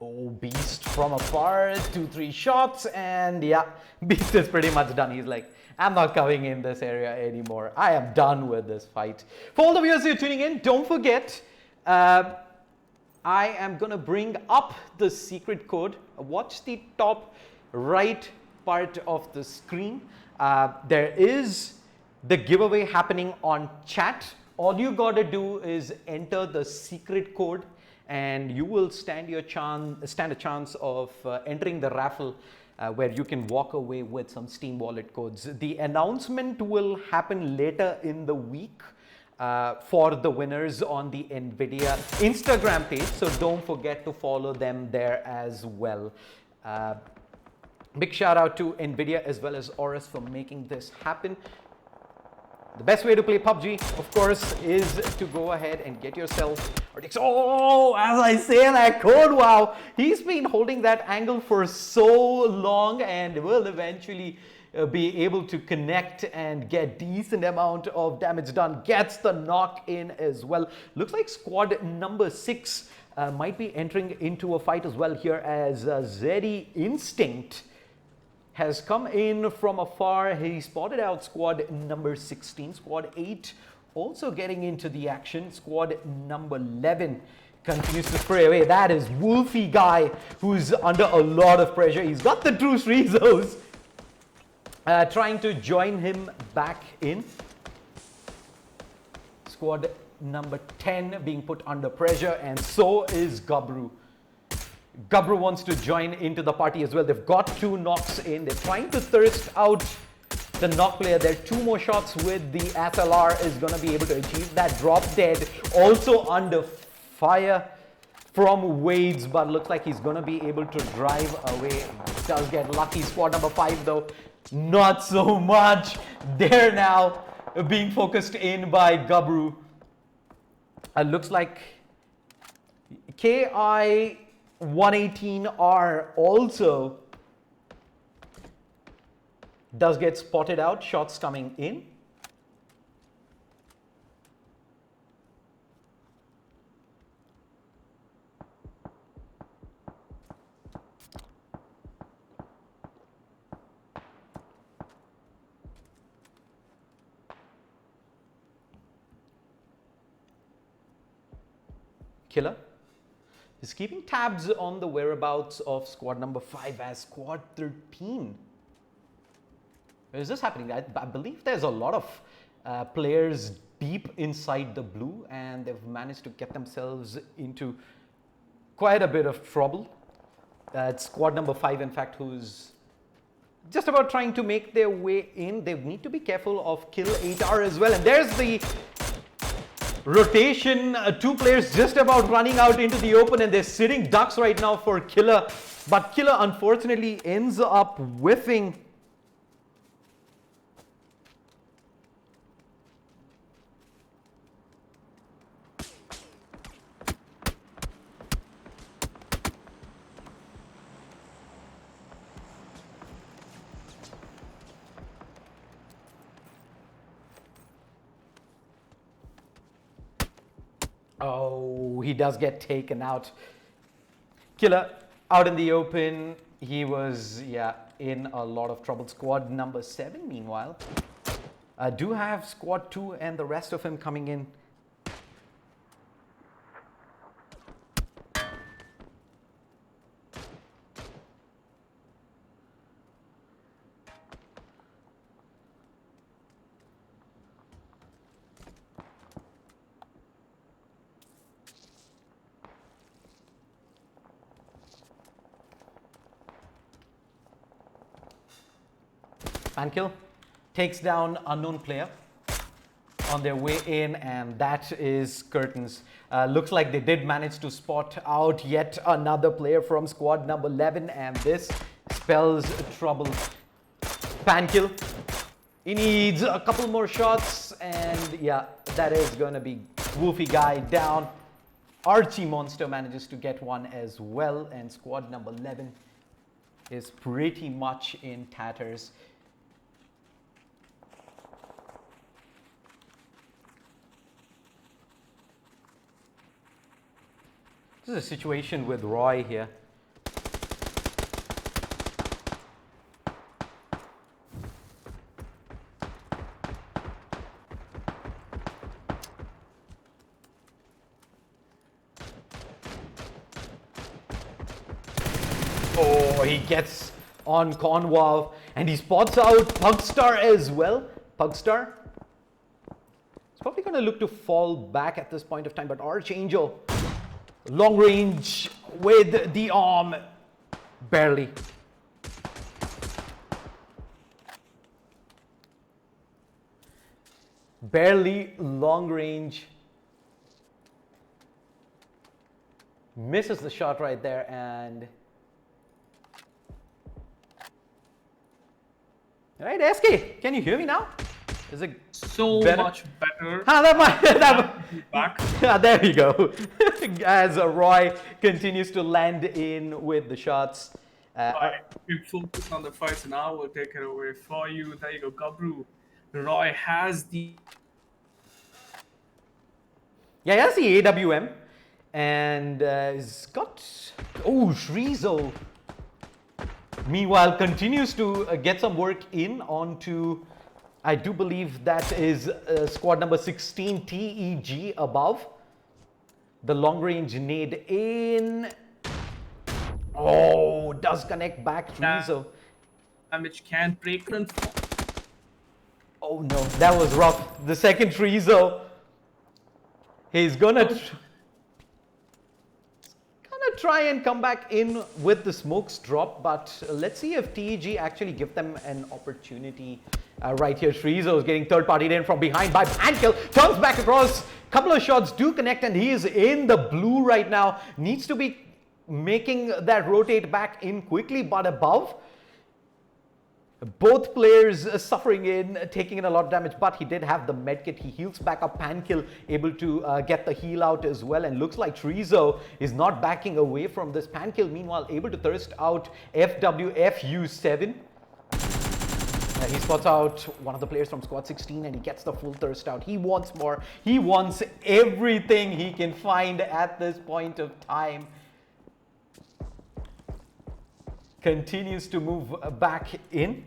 Oh, Beast from afar, 2-3 shots, and yeah, Beast is pretty much done. He's like, I'm not coming in this area anymore. I am done with this fight. For all the viewers who are tuning in, don't forget, I am going to bring up the secret code. Watch the top right part of the screen. There is the giveaway happening on chat. All you got to do is enter the secret code, and you will stand a chance of entering the raffle where you can walk away with some Steam wallet codes. The announcement will happen later in the week for the winners on the NVIDIA Instagram page, so don't forget to follow them there as well. Big shout out to NVIDIA as well as Aorus for making this happen. The best way to play PUBG, of course, is to go ahead and get yourself. Oh, as I say that code, wow, he's been holding that angle for so long and will eventually be able to connect and get decent amount of damage done. Gets the knock in as well. Looks like squad number 6 might be entering into a fight as well here, as Zeddy Instinct has come in from afar. He spotted out squad number 16. Squad 8 also getting into the action. Squad number 11 continues to spray away. That is Wolfie guy, who's under a lot of pressure. He's got the true Rizos trying to join him back in. Squad number 10 being put under pressure, and so is Gabru. Gabru wants to join into the party as well. They've got 2 knocks in. They're trying to thirst out the knock player. There are 2 more shots with the SLR is going to be able to achieve that drop dead. Also under fire from Wades, but looks like he's going to be able to drive away does get lucky. Squad number 5 though, not so much. They're now being focused in by Gabru. Looks like KI 118R also does get spotted out. Shots coming in. Killer is keeping tabs on the whereabouts of squad number 5 as squad 13. Is this happening? I believe there's a lot of players deep inside the blue, and they've managed to get themselves into quite a bit of trouble. It's squad number 5, in fact, who's just about trying to make their way in. They need to be careful of kill 8R as well. And there's the rotation, 2 players just about running out into the open, and they're sitting ducks right now for Killer. But Killer unfortunately ends up whiffing. Oh, he does get taken out. Killer out in the open. He was, yeah, in a lot of trouble. Squad number 7, meanwhile, do have squad 2 and the rest of him coming in. Kill takes down unknown player on their way in, and that is curtains. Looks like they did manage to spot out yet another player from squad number 11, and this spells trouble. Pankill, he needs a couple more shots, and yeah, that is going to be Woofy guy down. Archie Monster manages to get one as well, and squad number 11 is pretty much in tatters. This is a situation with Roy here. Oh, he gets on Conwav, and he spots out Pugstar as well. Pugstar is probably going to look to fall back at this point of time, but Archangel, long range with the arm, barely. Barely long range. Misses the shot right there, and all right, SK, can you hear me now? Is it so better? much better? Back. There we go. As Roy continues to land in with the shots. Right, we focus on the fights, and I will take it away for you. There you go, Gabru. Roy has the... Yeah, he has the AWM. And he's got... Oh, Shrizo. Meanwhile, continues to get some work in onto... I do believe that is squad number 16, TEG above. The long range nade in. Oh, does connect back Shrizo. Damage can break run. Oh no, that was rough. The second Shrizo. He's gonna try and come back in with the smokes drop, but let's see if TEG actually give them an opportunity. Right here, Shrizo is getting third partied in from behind by Pankill. Turns back across. Couple of shots do connect, and he is in the blue right now. Needs to be making that rotate back in quickly, but above, both players suffering in, taking in a lot of damage, but he did have the medkit. He heals back up. Pankill able to get the heal out as well, and looks like Trizo is not backing away from this. Pankill, meanwhile, able to thirst out FWFU7. He spots out one of the players from squad 16 and he gets the full thirst out. He wants more. He wants everything he can find at this point of time. Continues to move back in,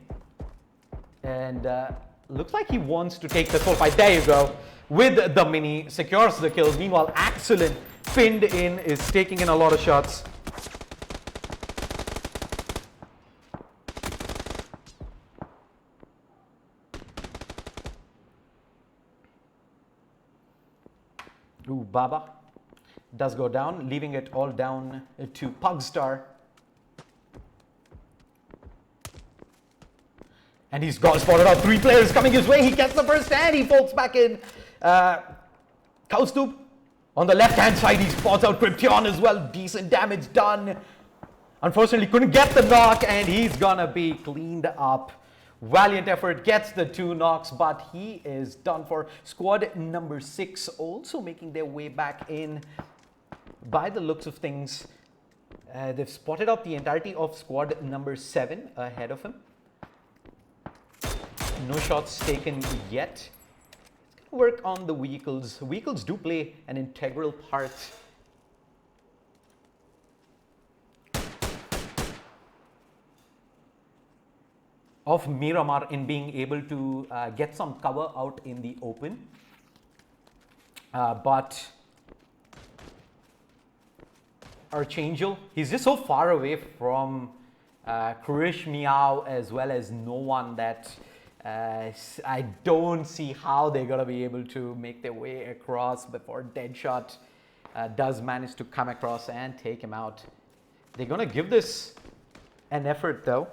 and looks like he wants to take the full fight. There you go. With the mini, secures the kill. Meanwhile, Excellent, pinned in, is taking in a lot of shots. Ooh, Baba does go down, leaving it all down to Pugstar. And he's got spotted out 3 players coming his way. He gets the first and he folds back in. Kaustup on the left-hand side, he spots out Cryption as well. Decent damage done. Unfortunately, couldn't get the knock and he's gonna be cleaned up. Valiant effort, gets the 2 knocks, but he is done for. Squad number 6 also making their way back in. By the looks of things, they've spotted out the entirety of squad number 7 ahead of him. No shots taken yet. Work on the vehicles. Vehicles do play an integral part of Miramar in being able to get some cover out in the open. But Archangel, he's just so far away from Krish, Meow, as well as no one that I don't see how they're going to be able to make their way across before Deadshot does manage to come across and take him out. They're going to give this an effort though.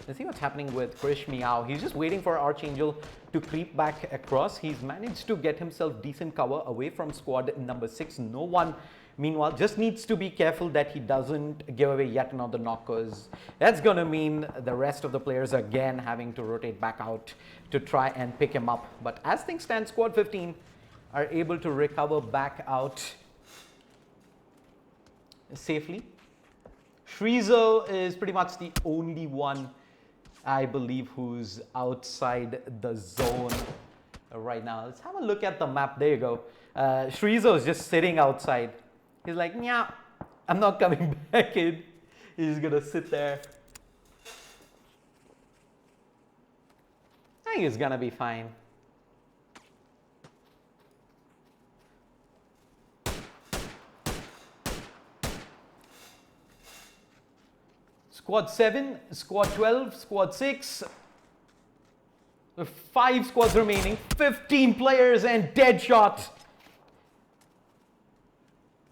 Let's see what's happening with Krish Meow. He's just waiting for Archangel to creep back across. He's managed to get himself decent cover away from squad number 6. No one, meanwhile, just needs to be careful that he doesn't give away yet another knock, because that's going to mean the rest of the players again having to rotate back out to try and pick him up. But as things stand, squad 15 are able to recover back out safely. Shrizo is pretty much the only one, I believe, who's outside the zone right now. Let's have a look at the map. There you go. Shrizo is just sitting outside. He's like, yeah, I'm not coming back in. He's gonna sit there. I think he's gonna be fine. Squad 7, Squad 12, Squad 6. 5 squads remaining, 15 players, and Deadshot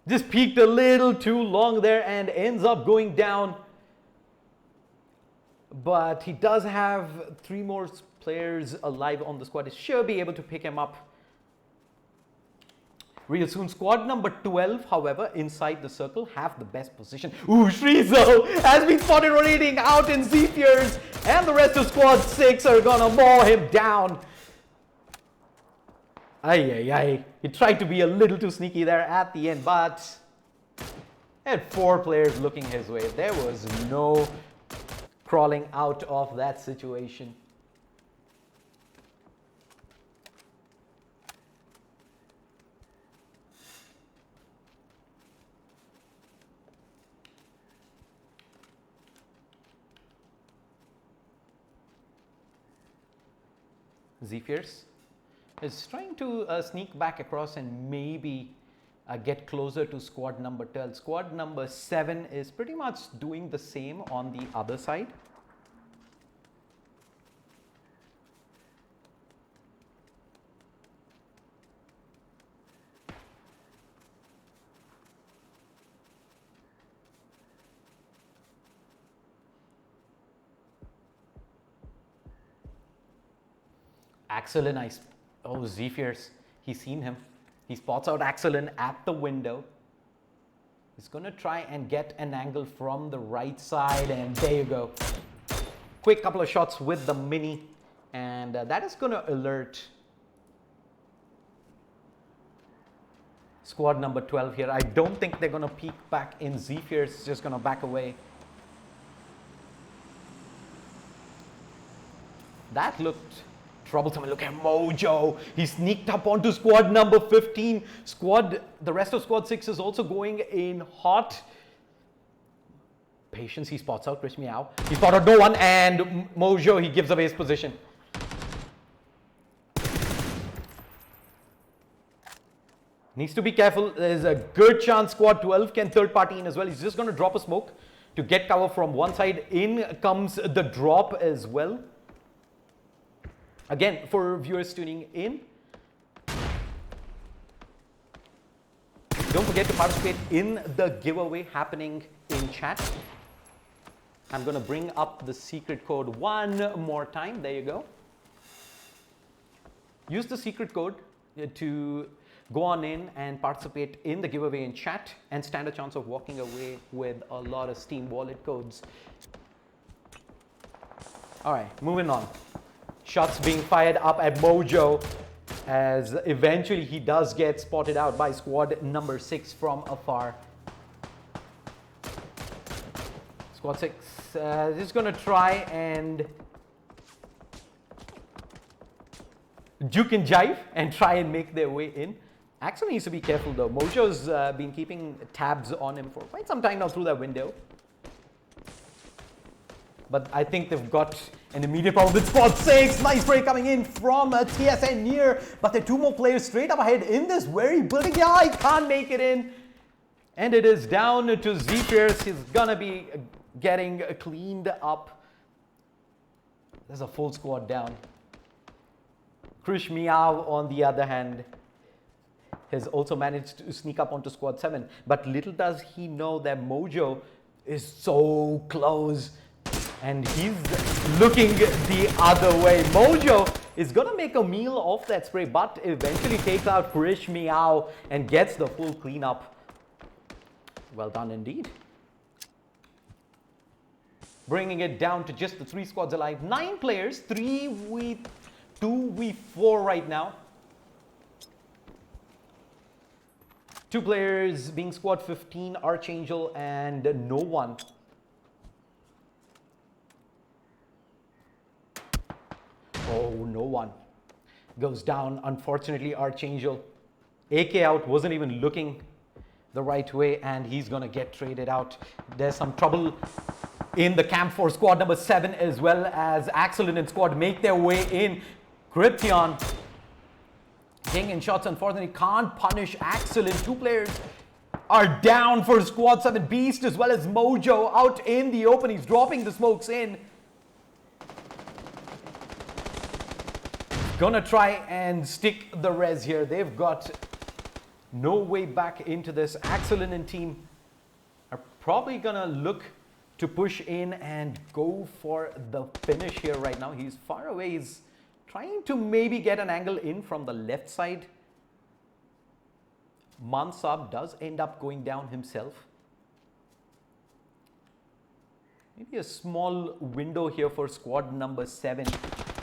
just peaked a little too long there and ends up going down. But he does have 3 more players alive on the squad. He should be able to pick him up real soon. Squad number 12, however, inside the circle, have the best position. Ooh, Shrizo has been spotted rotating out in Zephyrs, and the rest of squad 6 are gonna maul him down. Ay. He tried to be a little too sneaky there at the end, but had 4 players looking his way. There was no crawling out of that situation. Zephyrs is trying to sneak back across and maybe get closer to squad number 12. Squad number 7 is pretty much doing the same on the other side. Excellent. Nice. Oh, Zephyrs. He's seen him. He spots out Axelin at the window. He's going to try and get an angle from the right side, and there you go. Quick couple of shots with the mini, and that is going to alert squad number 12 here. I don't think they're going to peek back in. Zephyr is just going to back away. That looked troublesome. Look at Mojo. He sneaked up onto squad number 15. The rest of squad 6 is also going in hot. Patience, he spots out Chris Meow. He spotted no one, and Mojo, he gives away his position. Needs to be careful. There's a good chance squad 12 can third party in as well. He's just going to drop a smoke to get cover from one side. In comes the drop as well. Again, for viewers tuning in, don't forget to participate in the giveaway happening in chat. I'm going to bring up the secret code one more time. There you go. Use the secret code to go on in and participate in the giveaway in chat and stand a chance of walking away with a lot of Steam wallet codes. All right, moving on. Shots being fired up at Mojo as eventually he does get spotted out by squad number 6 from afar. Squad 6 is going to try and juke and jive and try and make their way in. Axel needs to be careful though. Mojo's been keeping tabs on him for quite some time now through that window. But I think they've got an immediate problem with squad 6. Nice break coming in from TSN near. But there are 2 more players straight up ahead in this very building. Yeah, I can't make it in. And it is down to Zephyr. He's going to be getting cleaned up. There's a full squad down. Krish Meow, on the other hand, has also managed to sneak up onto squad 7. But little does he know that Mojo is so close. And he's looking the other way. Mojo is going to make a meal of that spray, but eventually takes out Krish Meow and gets the full cleanup. Well done indeed. Bringing it down to just the 3 squads alive. 9 players, 3v2, v4 right now. 2 players being squad 15, Archangel, and no one. Oh, no one. Goes down, unfortunately, Archangel. AK out, wasn't even looking the right way, and he's going to get traded out. There's some trouble in the camp for squad number 7, as well as Axelin and squad make their way in. Cryption getting in shots, unfortunately, can't punish Axelin. 2 players are down for squad 7. Beast as well as Mojo out in the open. He's dropping the smokes in. Gonna try and stick the res here. They've got no way back into this. Axelin and team are probably gonna look to push in and go for the finish here right now. He's far away. He's trying to maybe get an angle in from the left side. Mansab does end up going down himself. Maybe a small window here for squad number 7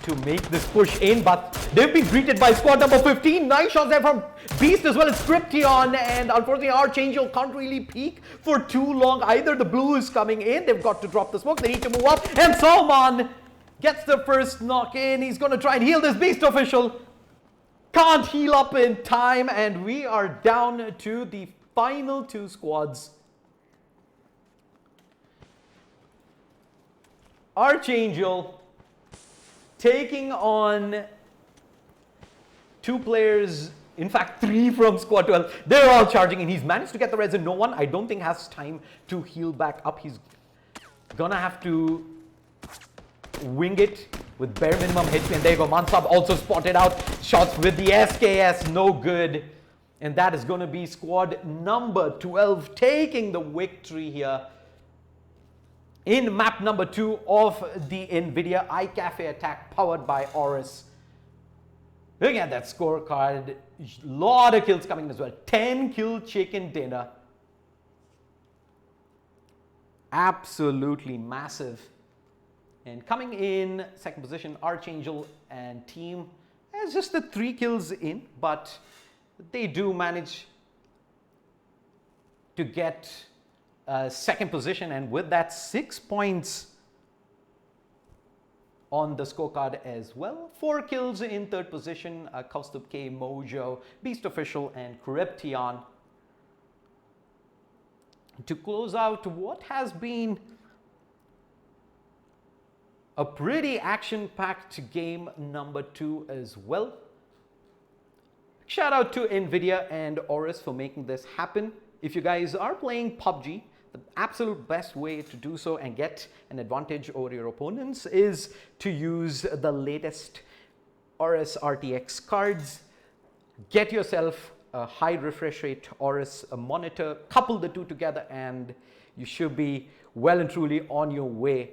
to make this push in, but they've been greeted by squad number 15. Nice shots there from Beast as well as Cryption, and unfortunately Archangel can't really peek for too long either. The blue is coming in. They've got to drop the smoke. They need to move up, and Salman gets the first knock in. He's going to try and heal this Beast official. Can't heal up in time, and we are down to the final 2 squads. Archangel taking on 2 players, in fact 3 from squad 12. They're all charging in. He's managed to get the res and no one, I don't think, has time to heal back up. He's gonna have to wing it with bare minimum HP, and there you go. Mansab also spotted out. Shots with the SKS, no good. And that is going to be squad number 12 taking the victory here in map number 2 of the NVIDIA iCafe attack powered by Aorus. Look at that scorecard. Lot of kills coming as well. 10 kill chicken dinner. Absolutely massive. And coming in second position, Archangel and team. It's just the 3 kills in, but they do manage to get second position, and with that 6 points on the scorecard as well. 4 kills in third position, Kaustubh K, Mojo, Beast Official and Kryption. To close out what has been a pretty action-packed game number 2 as well. Shout out to NVIDIA and Aorus for making this happen. If you guys are playing PUBG, the absolute best way to do so and get an advantage over your opponents is to use the latest Aorus RTX cards. Get yourself a high refresh rate Aorus monitor, couple the two together, and you should be well and truly on your way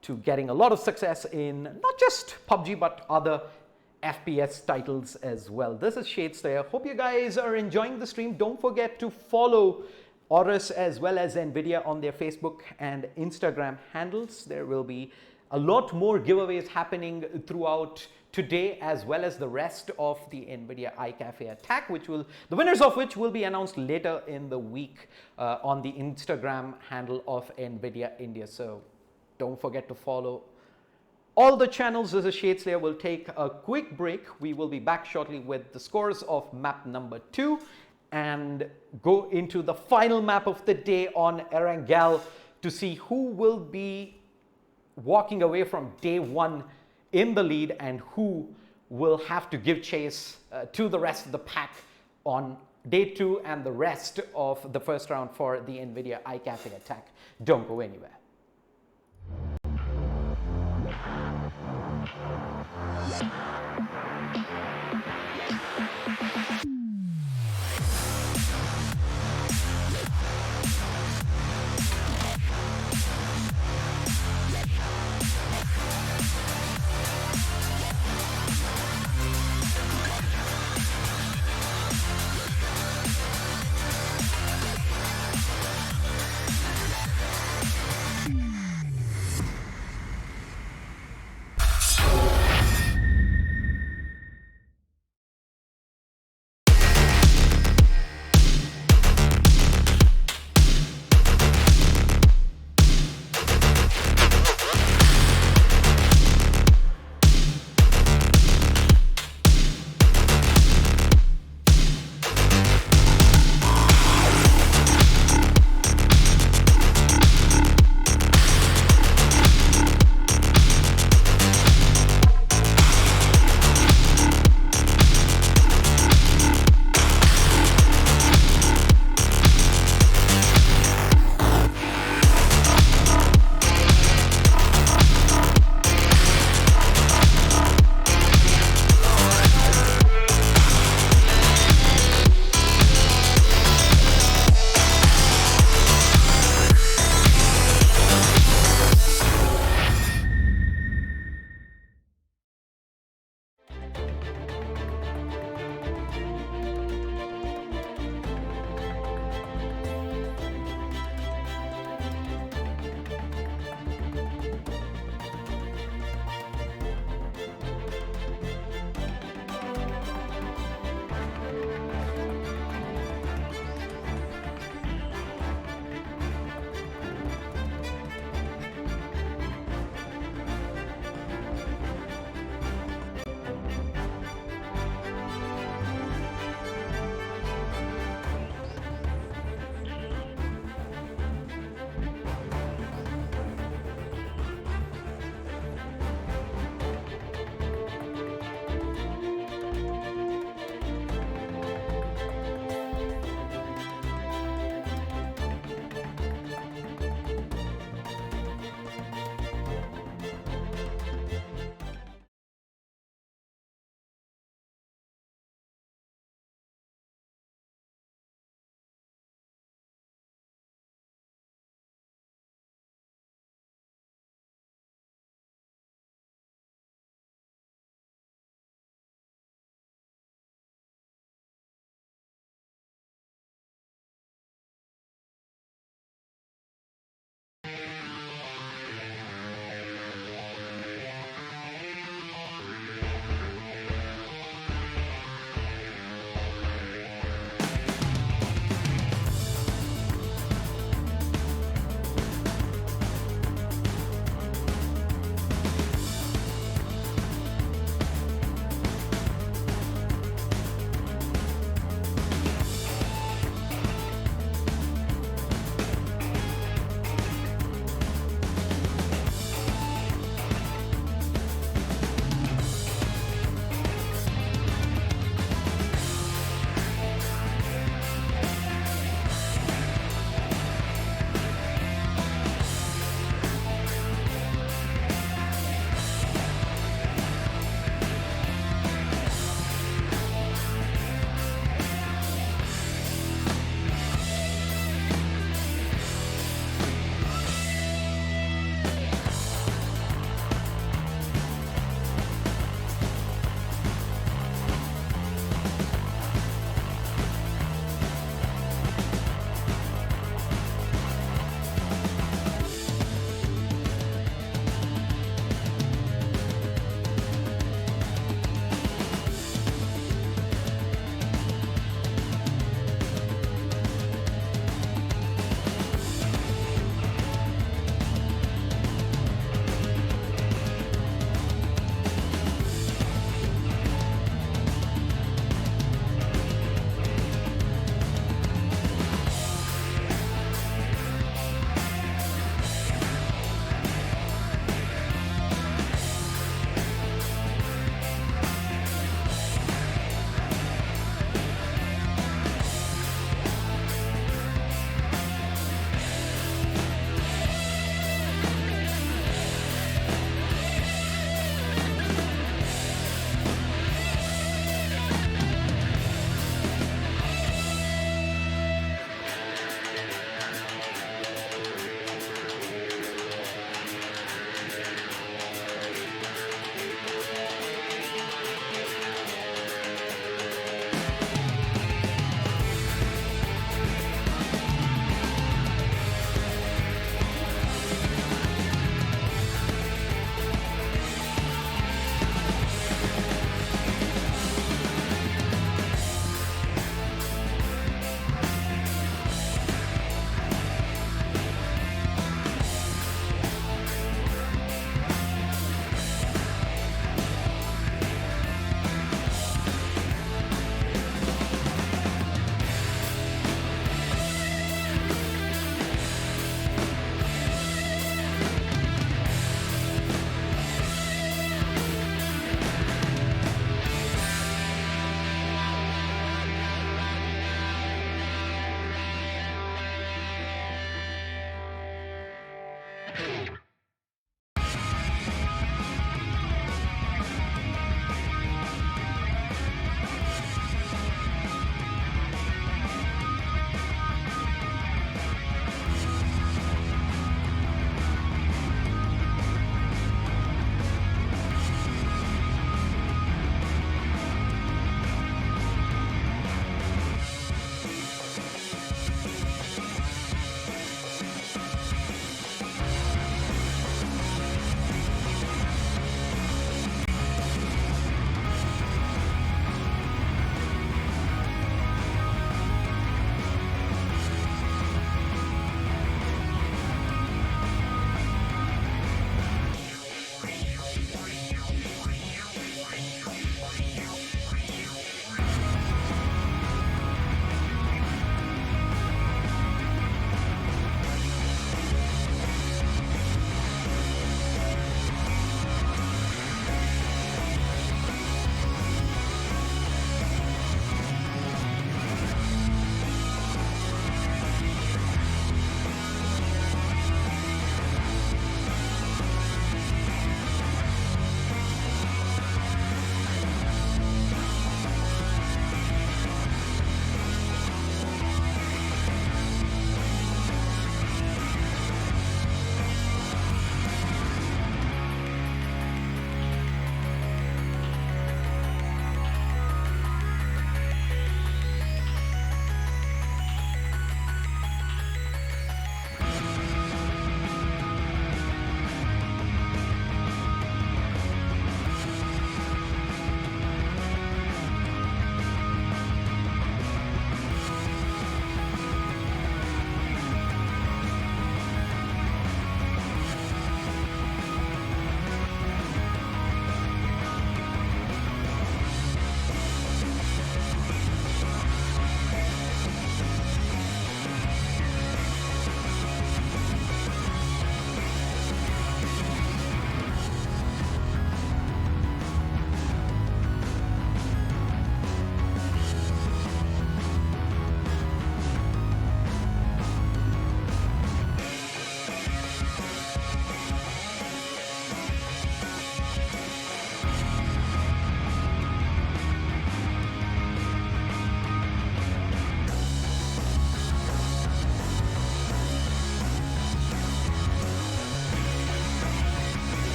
to getting a lot of success in not just PUBG but other FPS titles as well. This is Shadeslayer. Hope you guys are enjoying the stream. Don't forget to follow Aorus as well as NVIDIA on their Facebook and Instagram handles. There will be a lot more giveaways happening throughout today as well as the rest of the NVIDIA iCafe attack, the winners of which will be announced later in the week on the Instagram handle of NVIDIA India. So don't forget to follow all the channels. This is Shadeslayer. We'll take a quick break. We will be back shortly with the scores of map number 2 and go into the final map of the day on Erangel to see who will be walking away from day 1 in the lead and who will have to give chase to the rest of the pack on day 2 and the rest of the first round for the NVIDIA iCafe attack. Don't go anywhere.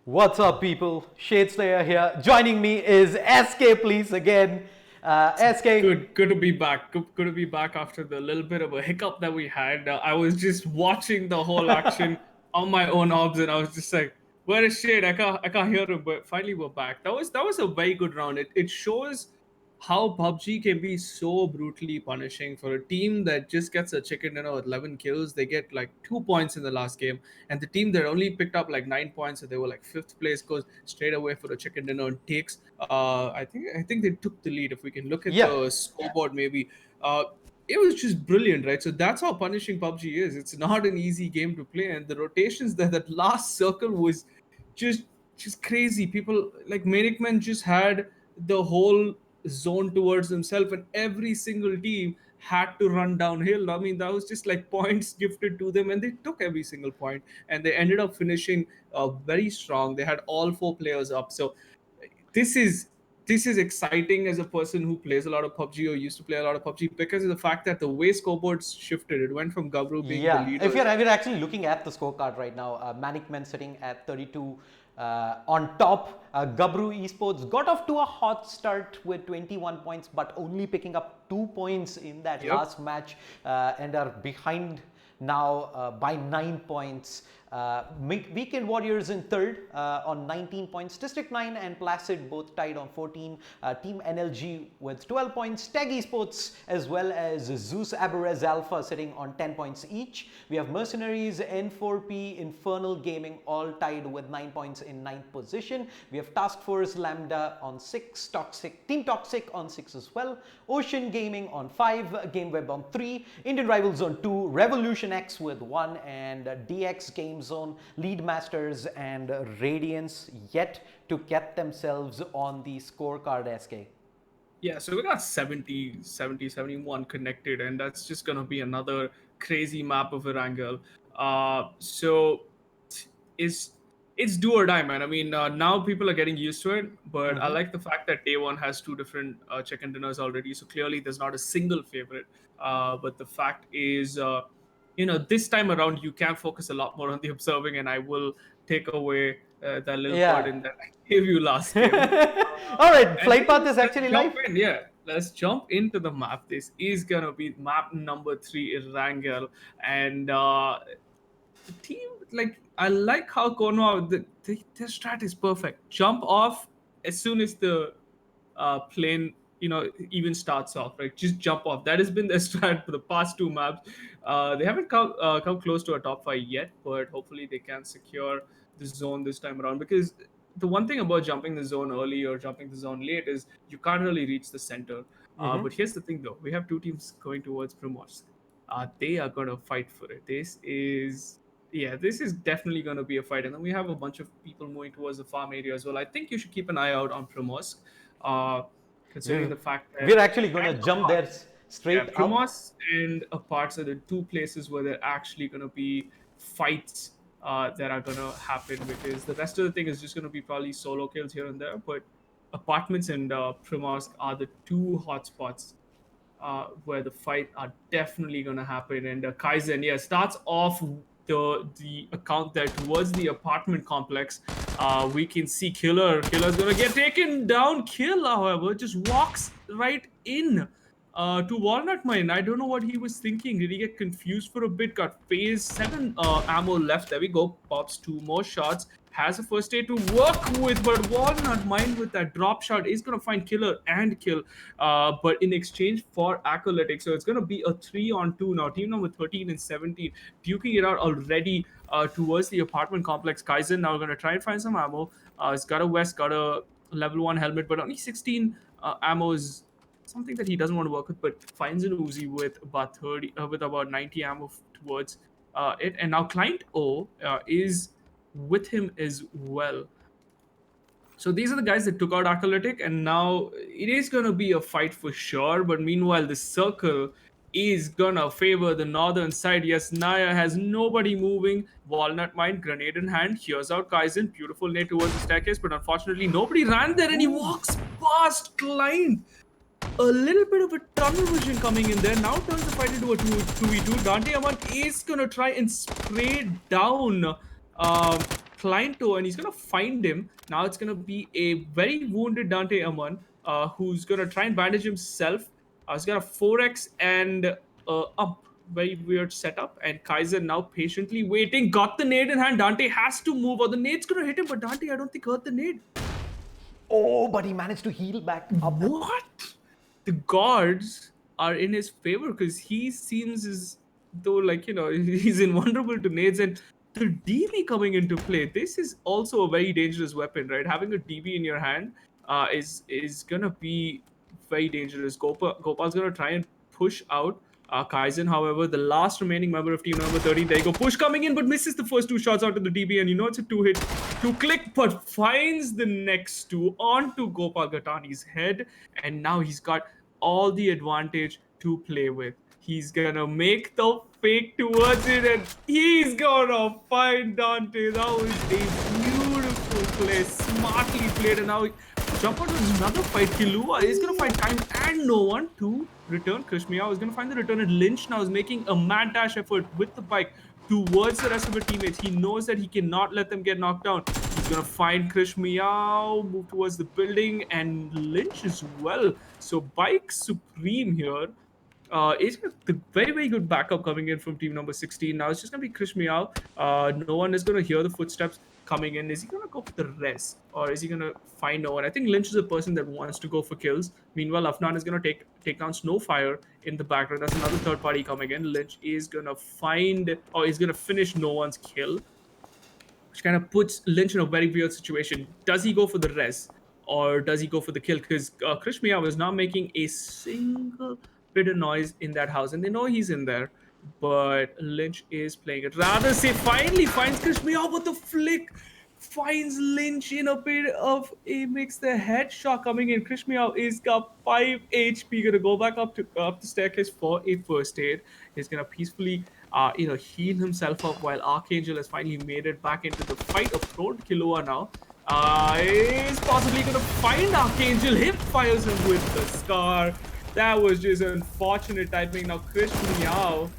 What's up, people? Shade Slayer here. Joining me is SK, please, again. SK. Good to be back. Good to be back after the little bit of a hiccup that we had. I was just watching the whole action on my own obs, and I was just like, "Where is Shade? I can't hear him." But finally, we're back. That was a very good round. It shows how PUBG can be so brutally punishing for a team that just gets a chicken dinner with 11 kills. They get like 2 points in the last game, and the team that only picked up like 9 points, so they were like fifth place, goes straight away for the chicken dinner and takes. I think they took the lead. If we can look at Yeah. the scoreboard, maybe. It was just brilliant, right? So that's how punishing PUBG is. It's not an easy game to play, and the rotations that last circle was just just crazy. People like Manikman just had the whole zone towards himself, and every single team had to run downhill. I mean, that was just like points gifted to them, and they took every single point, and they ended up finishing very strong. They had all four players up. So this is this is exciting as a person who plays a lot of PUBG or used to play a lot of PUBG because of the fact that the way scoreboards shifted. It went from Gabru being the Yeah, if leader. we're actually looking at the scorecard right now, Manic Men sitting at 32 on top. Gabru Esports got off to a hot start with 21 points, but only picking up 2 points in that last match and are behind now by 9 points. Weekend Warriors in third on 19 points. District 9 and Placid both tied on 14. Team NLG with 12 points. Tag Esports as well as Zeus Aberez Alpha sitting on 10 points each. We have Mercenaries, N4P, Infernal Gaming all tied with 9 points in 9th position. We have Task Force Lambda on 6, Team Toxic on 6 as well. Ocean Gaming on 5, GameWeb on 3, Indian Rivals on 2, Revolution X with 1, and DX Game Zone, Lead Masters and Radiance yet to get themselves on the scorecard, SK. Yeah, so we got 70, 71 connected, and that's just going to be another crazy map of Erangel. So it's do or die, man. I mean, now people are getting used to it, but I like the fact that day one has 2 different chicken dinners already. So clearly there's not a single favorite. But the fact is, this time around, you can focus a lot more on the observing, and I will take away that little burden that I gave you last game. All right, Flight Path is actually live. Let's jump into the map. This is going to be map number 3, Erangel. And the team, I like how Konwa, their strat is perfect. Jump off as soon as the plane even starts off, right? Just jump off. That has been their strat for the past 2 maps. They haven't come close to a top 5 yet, but hopefully they can secure the zone this time around, because the one thing about jumping the zone early or jumping the zone late is you can't really reach the center. But here's the thing though, we have 2 teams going towards Primorsk. They are going to fight for it. This is definitely going to be a fight. And then we have a bunch of people moving towards the farm area as well. I think you should keep an eye out on Primorsk, considering the fact that we're actually going to jump there straight up. Primorsk and Aparts are the 2 places where there are actually going to be fights that are going to happen, because the rest of the thing is just going to be probably solo kills here and there. But Apartments and Primorsk are the 2 hotspots where the fight are definitely going to happen. And Kaizen, starts off the account there towards the apartment complex. We can see Killer's going to get taken down. Kill, however, just walks right in to Walnut Mine. I don't know what he was thinking. Did he get confused for a bit? Got phase 7 ammo left. There we go. Pops 2 more shots. Has a first aid to work with, but Walnut Mine with that drop shot is going to find Killer and kill. But in exchange for Acolytic, so it's going to be a 3-on-2 now. Team number 13 and 17 duking it out already towards the apartment complex. Kaizen now going to try and find some ammo. He's got a vest, got a level 1 helmet, but only 16 ammo is something that he doesn't want to work with, but finds an Uzi with about 90 ammo towards it. And now Client O is with him as well. So these are the guys that took out Acolytic, and now it is going to be a fight for sure. But meanwhile, the circle is gonna favor the northern side. Yes, Naya has nobody moving. Walnut Mine, grenade in hand. Here's out Kaizen. Beautiful nade towards the staircase, but unfortunately nobody ran there, and he walks past Client. A little bit of a tunnel vision coming in there. Now turns the fight into a 2v2. Dante Aman is gonna try and spray down Cliento, and he's gonna find him. Now it's gonna be a very wounded Dante Aman, who's gonna try and bandage himself. He's got a 4x and up. Very weird setup. And Kaiser now patiently waiting. Got the nade in hand. Dante has to move, or the nade's gonna hit him, but Dante, I don't think, hurt the nade. Oh, but he managed to heal back up. What? The guards are in his favor, because he seems as though, he's invulnerable to nades. And the DB coming into play, this is also a very dangerous weapon, right? Having a DB in your hand is gonna be very dangerous. Gopal's gonna try and push out Kaizen. However, the last remaining member of team number 13, there you go, push coming in, but misses the first 2 shots out of the DB, and it's a 2-hit, 2-click, but finds the next 2 onto Gopal Gatani's head, and now he's got all the advantage to play with. He's gonna make the fake towards it, and he's gonna find Dante. That was a beautiful play, smartly played, and now jump out with another fight. Killua is going to find time and no one to return. Chris Meow is going to find the return, and Lynch now is making a mad dash effort with the bike towards the rest of the teammates. He knows that he cannot let them get knocked down. He's going to find Chris Meow, move towards the building, and Lynch as well. So Bike Supreme here. Is the very, very good backup coming in from team number 16. Now it's just going to be Chris Meow. No one is going to hear the footsteps coming in. Is he going to go for the rest, or is he going to find no one? I think Lynch is a person that wants to go for kills. Meanwhile, Afnan is going to take down Snowfire in the background. That's another third party coming in. Lynch is going to find, or is going to finish no one's kill, which kind of puts Lynch in a very weird situation. Does he go for the res, or does he go for the kill? Because Chris Meow is not making a single bit of noise in that house, and they know he's in there. But Lynch is playing it rather safe. Finally finds Chris Meow, but the flick finds Lynch in a bit of a mix. The headshot coming in. Chris Meow is got 5 HP. Gonna go back up the staircase for a first aid. He's gonna peacefully heal himself up while Archangel has finally made it back into the fight. A prone Killua now is possibly gonna find Archangel. Hip fires him with the scar. That was just unfortunate timing. Now Chris Meow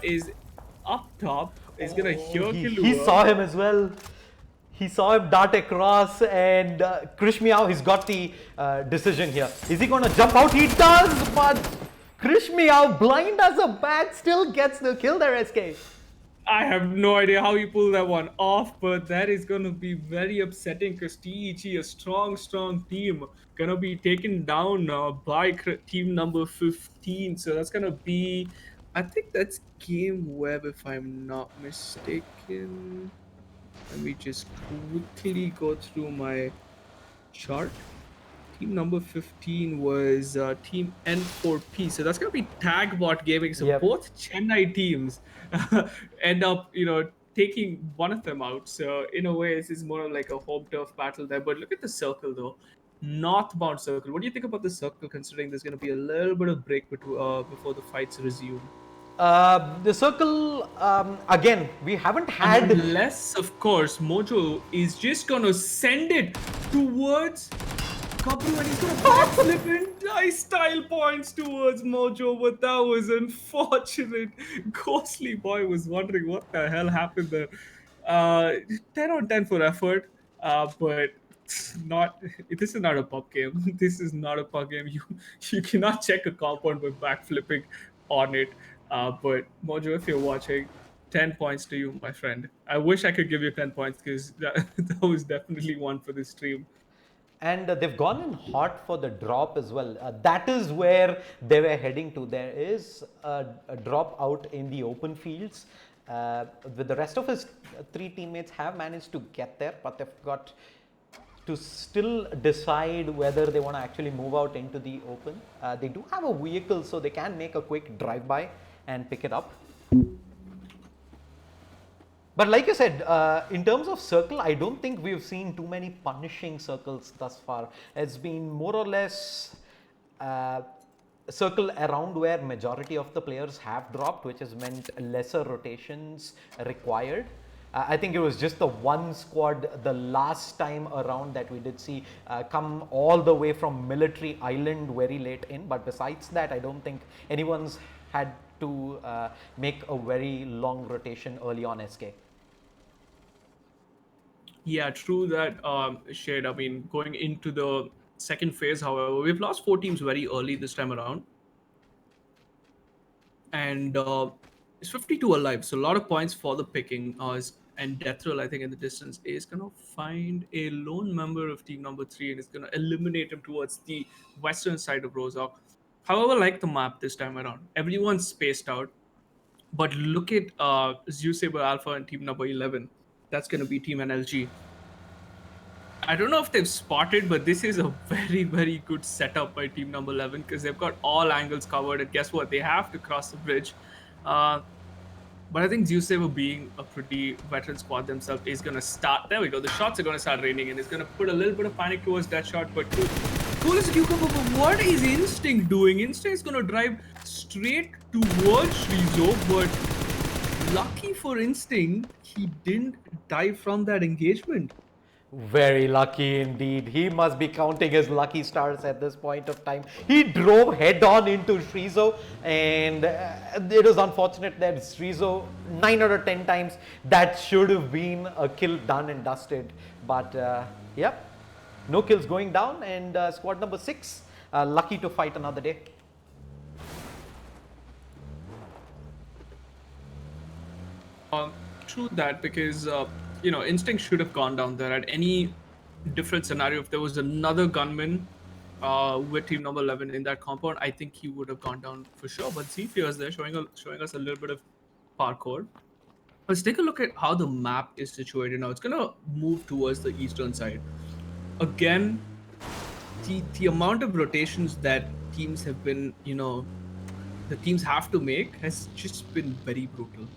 is up top. Is gonna hear Killua. He saw him as well. He saw him dart across, and Chris Meow, he's got the decision here. Is he gonna jump out? He does, but Chris Meow, blind as a bat, still gets the kill there, SK. I have no idea how he pulled that one off, but that is going to be very upsetting because TEG, a strong team, going to be taken down by team number 15. So that's going to be, I think that's Game Web, if I'm not mistaken. Let me just quickly go through my chart. Team number 15 was Team N4P. So that's going to be Tagbot Gaming. So both Chennai teams end up, taking one of them out. So in a way, this is more like a home turf battle there. But look at the circle, though. Northbound circle. What do you think about the circle, considering there's going to be a little bit of break before the fights resume? The circle, again, we haven't had... Unless, of course, Mojo is just going to send it towards... Kabru, and he's gonna backflip and die style points towards Mojo, but that was unfortunate. Ghostly Boy was wondering what the hell happened there. 10 on 10 for effort, but not. This is not a pub game. This is not a pub game. You cannot check a compound by backflipping on it. But Mojo, if you're watching, 10 points to you, my friend. I wish I could give you 10 points because that was definitely one for this stream. And they've gone in hot for the drop as well. That is where they were heading to. There is a drop out in the open fields. With the rest of his 3 teammates have managed to get there, but they've got to still decide whether they want to actually move out into the open. They do have a vehicle, so they can make a quick drive-by and pick it up. But like you said, in terms of circle, I don't think we've seen too many punishing circles thus far. It's been more or less circle around where majority of the players have dropped, which has meant lesser rotations required. I think it was just the one squad the last time around that we did see come all the way from Military Island very late in. But besides that, I don't think anyone's had to make a very long rotation early on, SK. Yeah, true that, Shade. I mean, going into the second phase, however, we've lost 4 teams very early this time around. And it's 52 alive, so a lot of points for the picking. And Deathroll, I think, in the distance, is going to find a lone member of team number 3 and is going to eliminate him towards the western side of Rozhok. However, like the map this time around, everyone's spaced out. But look at Zeus Saber Alpha and team number 11. That's going to be Team NLG. I don't know if they've spotted, but this is a very, very good setup by team number 11 because they've got all angles covered. And guess what? They have to cross the bridge. But I think Zeus Saber, being a pretty veteran squad themselves, is going to start. There we go. The shots are going to start raining and it's going to put a little bit of panic towards that shot. But cool as a cucumber. But what is Instinct doing? Instinct is going to drive straight towards Shrizo, but lucky for Instinct, he didn't die from that engagement. Very lucky indeed. He must be counting his lucky stars at this point of time. He drove head on into Shrizo, and it was unfortunate that Shrizo, 9 out of 10 times, that should have been a kill done and dusted. But yep, no kills going down, and squad number 6, lucky to fight another day. True that, because Instinct should have gone down there at any different scenario. If there was another gunman with team number 11 in that compound, I think he would have gone down for sure. But Zephyr is there showing us a little bit of parkour. Let's take a look at how the map is situated now. It's gonna move towards the eastern side. Again, the amount of rotations that teams have been, the teams have to make has just been very brutal.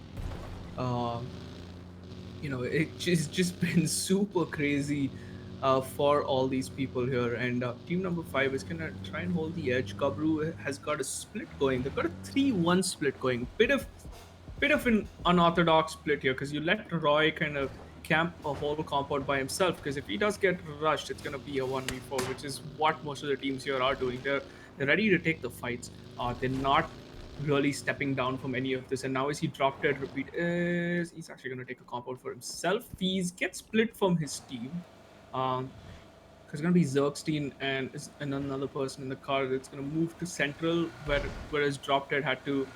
It's just been super crazy for all these people here. And team number 5 is gonna try and hold the edge. Kabru has got a split going. They've got a 3-1 split going. Bit of an unorthodox split here, because you let Roy kind of camp a whole compound by himself, because if he does get rushed, it's gonna be a 1v4, which is what most of the teams here are doing. They're ready to take the fights. They're not really stepping down from any of this. And now as he dropped dead repeat, he's actually going to take a compound for himself. He's gets split from his team, because it's going to be Zergstein and another person in the car that's going to move to central, whereas drop dead had to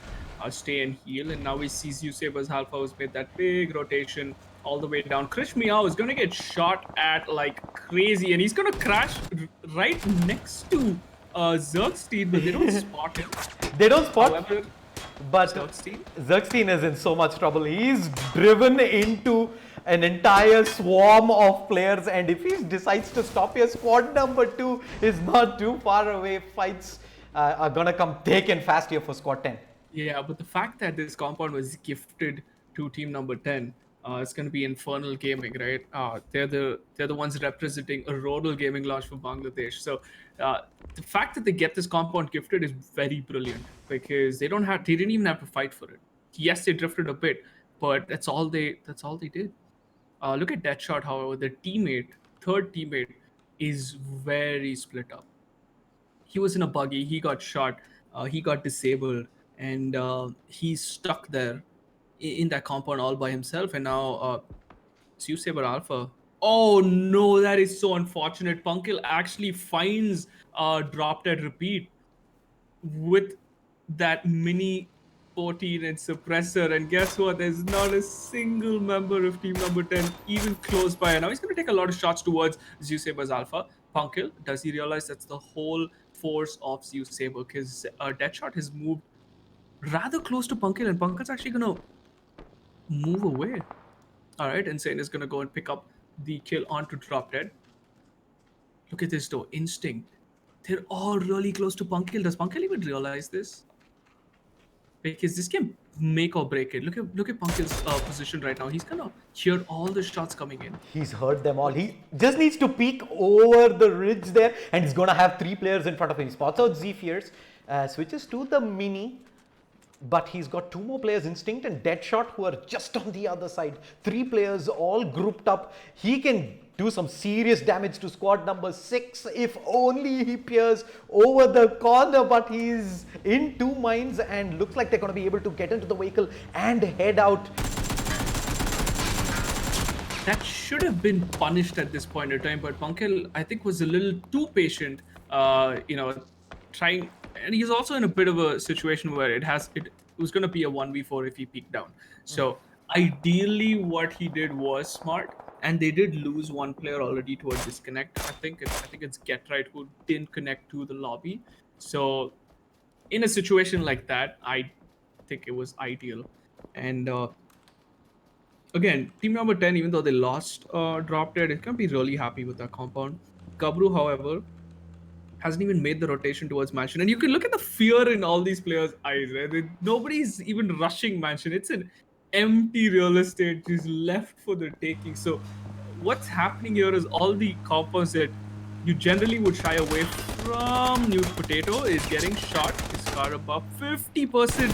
stay and heal. And now we see Zeusabers Alpha has made that big rotation all the way down. Krish Meow is going to get shot at like crazy, and he's going to crash right next to Zergstein, but they don't spot him. They don't spot. However, but Zergstein is in so much trouble. He's driven into an entire swarm of players, and if he decides to stop here, squad number 2 is not too far away. Fights are gonna come thick and fast here for squad 10. Yeah, but the fact that this compound was gifted to team number 10, it's going to be Infernal Gaming, right? They're the ones representing a Rodal gaming launch for Bangladesh. So the fact that they get this compound gifted is very brilliant, because they didn't even have to fight for it. Yes, they drifted a bit, but that's all they did. Look at Deadshot, however, their third teammate, is very split up. He was in a buggy, he got shot, he got disabled, and he's stuck there in that compound all by himself. And now Zeussaber Alpha. Oh no, that is so unfortunate. Punkil actually finds drop dead repeat with that mini 14 and suppressor, and guess what? There's not a single member of team number 10 even close by. And now he's going to take a lot of shots towards Zeussaber's Alpha. Punkil, does he realize that's the whole force of Zeussaber? Because Deadshot has moved rather close to Punkil, and Punkil's actually going to move away. All right, Insane is going to go and pick up the kill onto drop dead. Look at this though, Instinct. They're all really close to Punkil. Does Punkil even realize this? Because this can make or break it. Look at Punkil's position right now. He's gonna hear all the shots coming in. He's heard them all. He just needs to peek over the ridge there, and he's gonna have 3 players in front of him. He spots out Zephyrs, switches to the mini, but he's got 2 more players, Instinct and Deadshot, who are just on the other side. 3 players all grouped up. He can do some serious damage to squad number 6 if only he peers over the corner, but he's in 2 minds and looks like they're going to be able to get into the vehicle and head out. That should have been punished at this point in time, but Punkil, I think, was a little too patient, trying. And he's also in a bit of a situation where it was going to be a 1v4 if he peeked down. So ideally what he did was smart, and they did lose 1 player already to a disconnect. I think it's Getright who didn't connect to the lobby. So in a situation like that, I think it was ideal. And again, team number 10, even though they lost drop dead, it can be really happy with that compound. Kabru, however, hasn't even made the rotation towards Mansion. And you can look at the fear in all these players' eyes, right? Nobody's even rushing Mansion. It's an empty real estate just left for the taking. So what's happening here is all the compounds that you generally would shy away from. Nude Potato is getting shot. His car above 50%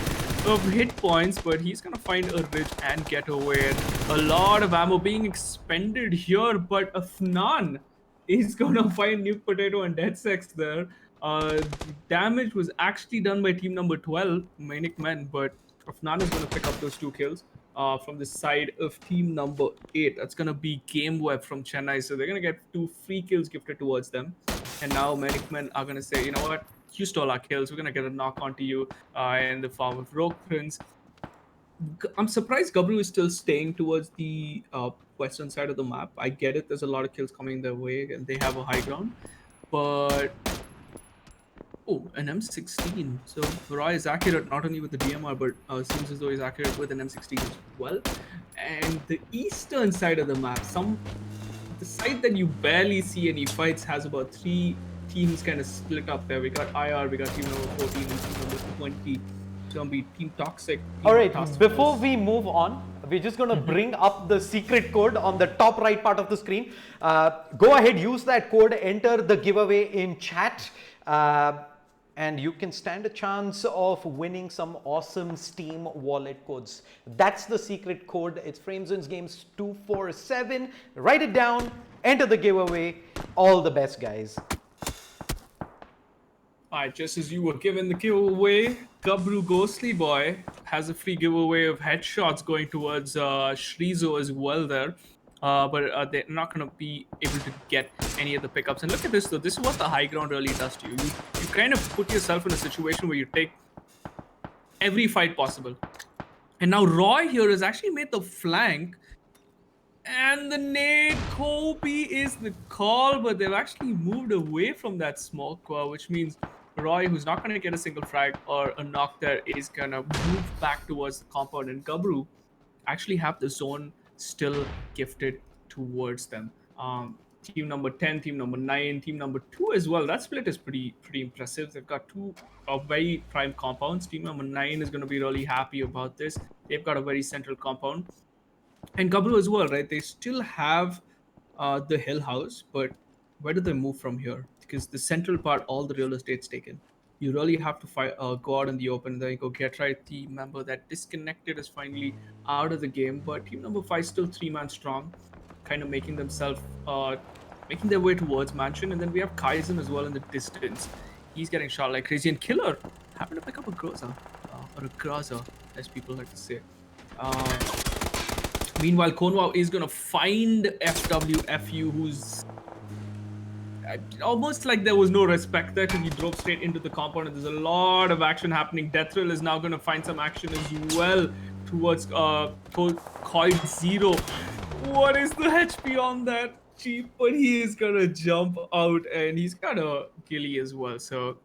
of hit points, but he's gonna find a ridge and get away. A lot of ammo being expended here, but Afnan is gonna find Nuke Potato and Dead Sex there. The damage was actually done by team number 12, Manic Men, but Afnan is gonna pick up those 2 kills. From the side of team number 8, that's gonna be Game Web from Chennai, so they're gonna get 2 free kills gifted towards them. And now Manic Men are gonna say, you know what? You stole our kills. We're gonna get a knock onto you in the form of Rogue Prince. I'm surprised Gabru is still staying towards the western side of the map. I get it. There's a lot of kills coming their way, and they have a high ground. But oh, an M16. So Roy is accurate not only with the DMR, but seems as though he's accurate with an M16 as well. And the eastern side of the map, the side that you barely see any fights, has about 3 teams kind of split up there. We got IR, we got team number 14 and team number 20. It's gonna be Team Toxic. All right, before we move on, we're just going to bring up the secret code on the top right part of the screen. Go ahead, use that code, enter the giveaway in chat, and you can stand a chance of winning some awesome Steam wallet codes. That's the secret code. It's FrameZones Games 247. Write it down, enter the giveaway. All the best, guys. Alright, just as you were given the giveaway, Gabru Ghostly Boy has a free giveaway of headshots going towards Shrizo as well there. But they're not going to be able to get any of the pickups. And look at this though, this is what the high ground really does to you. You kind of put yourself in a situation where you take every fight possible. And now Roy here has actually made the flank. And the nade Kobe is the call, but they've actually moved away from that smoke, which means Roy, who's not going to get a single frag or a knock there, is going to move back towards the compound. And Gabru actually have the zone still gifted towards them. Team number 10, team number 9, team number 2 as well. That split is pretty impressive. They've got 2 very prime compounds. Team number 9 is going to be really happy about this. They've got a very central compound. And Gabru as well, right? They still have the Hill House, but where do they move from here? Because the central part, all the real estate's taken. You really have to go out in the open. There you go. Get right. The member that disconnected is finally out of the game, but team number 5 still 3-man strong, kind of making themselves, making their way towards Mansion. And then we have Kaizen as well in the distance. He's getting shot like crazy. And Killer happened to pick up a Groza, or a Graza, as people like to say. Meanwhile, Konwa is going to find FWFU, who's almost like there was no respect there because he drove straight into the compound and there's a lot of action happening. Deathrill is now going to find some action as well towards Coil Zero. What is the HP on that Jeep? But he is going to jump out and he's got a ghillie as well. So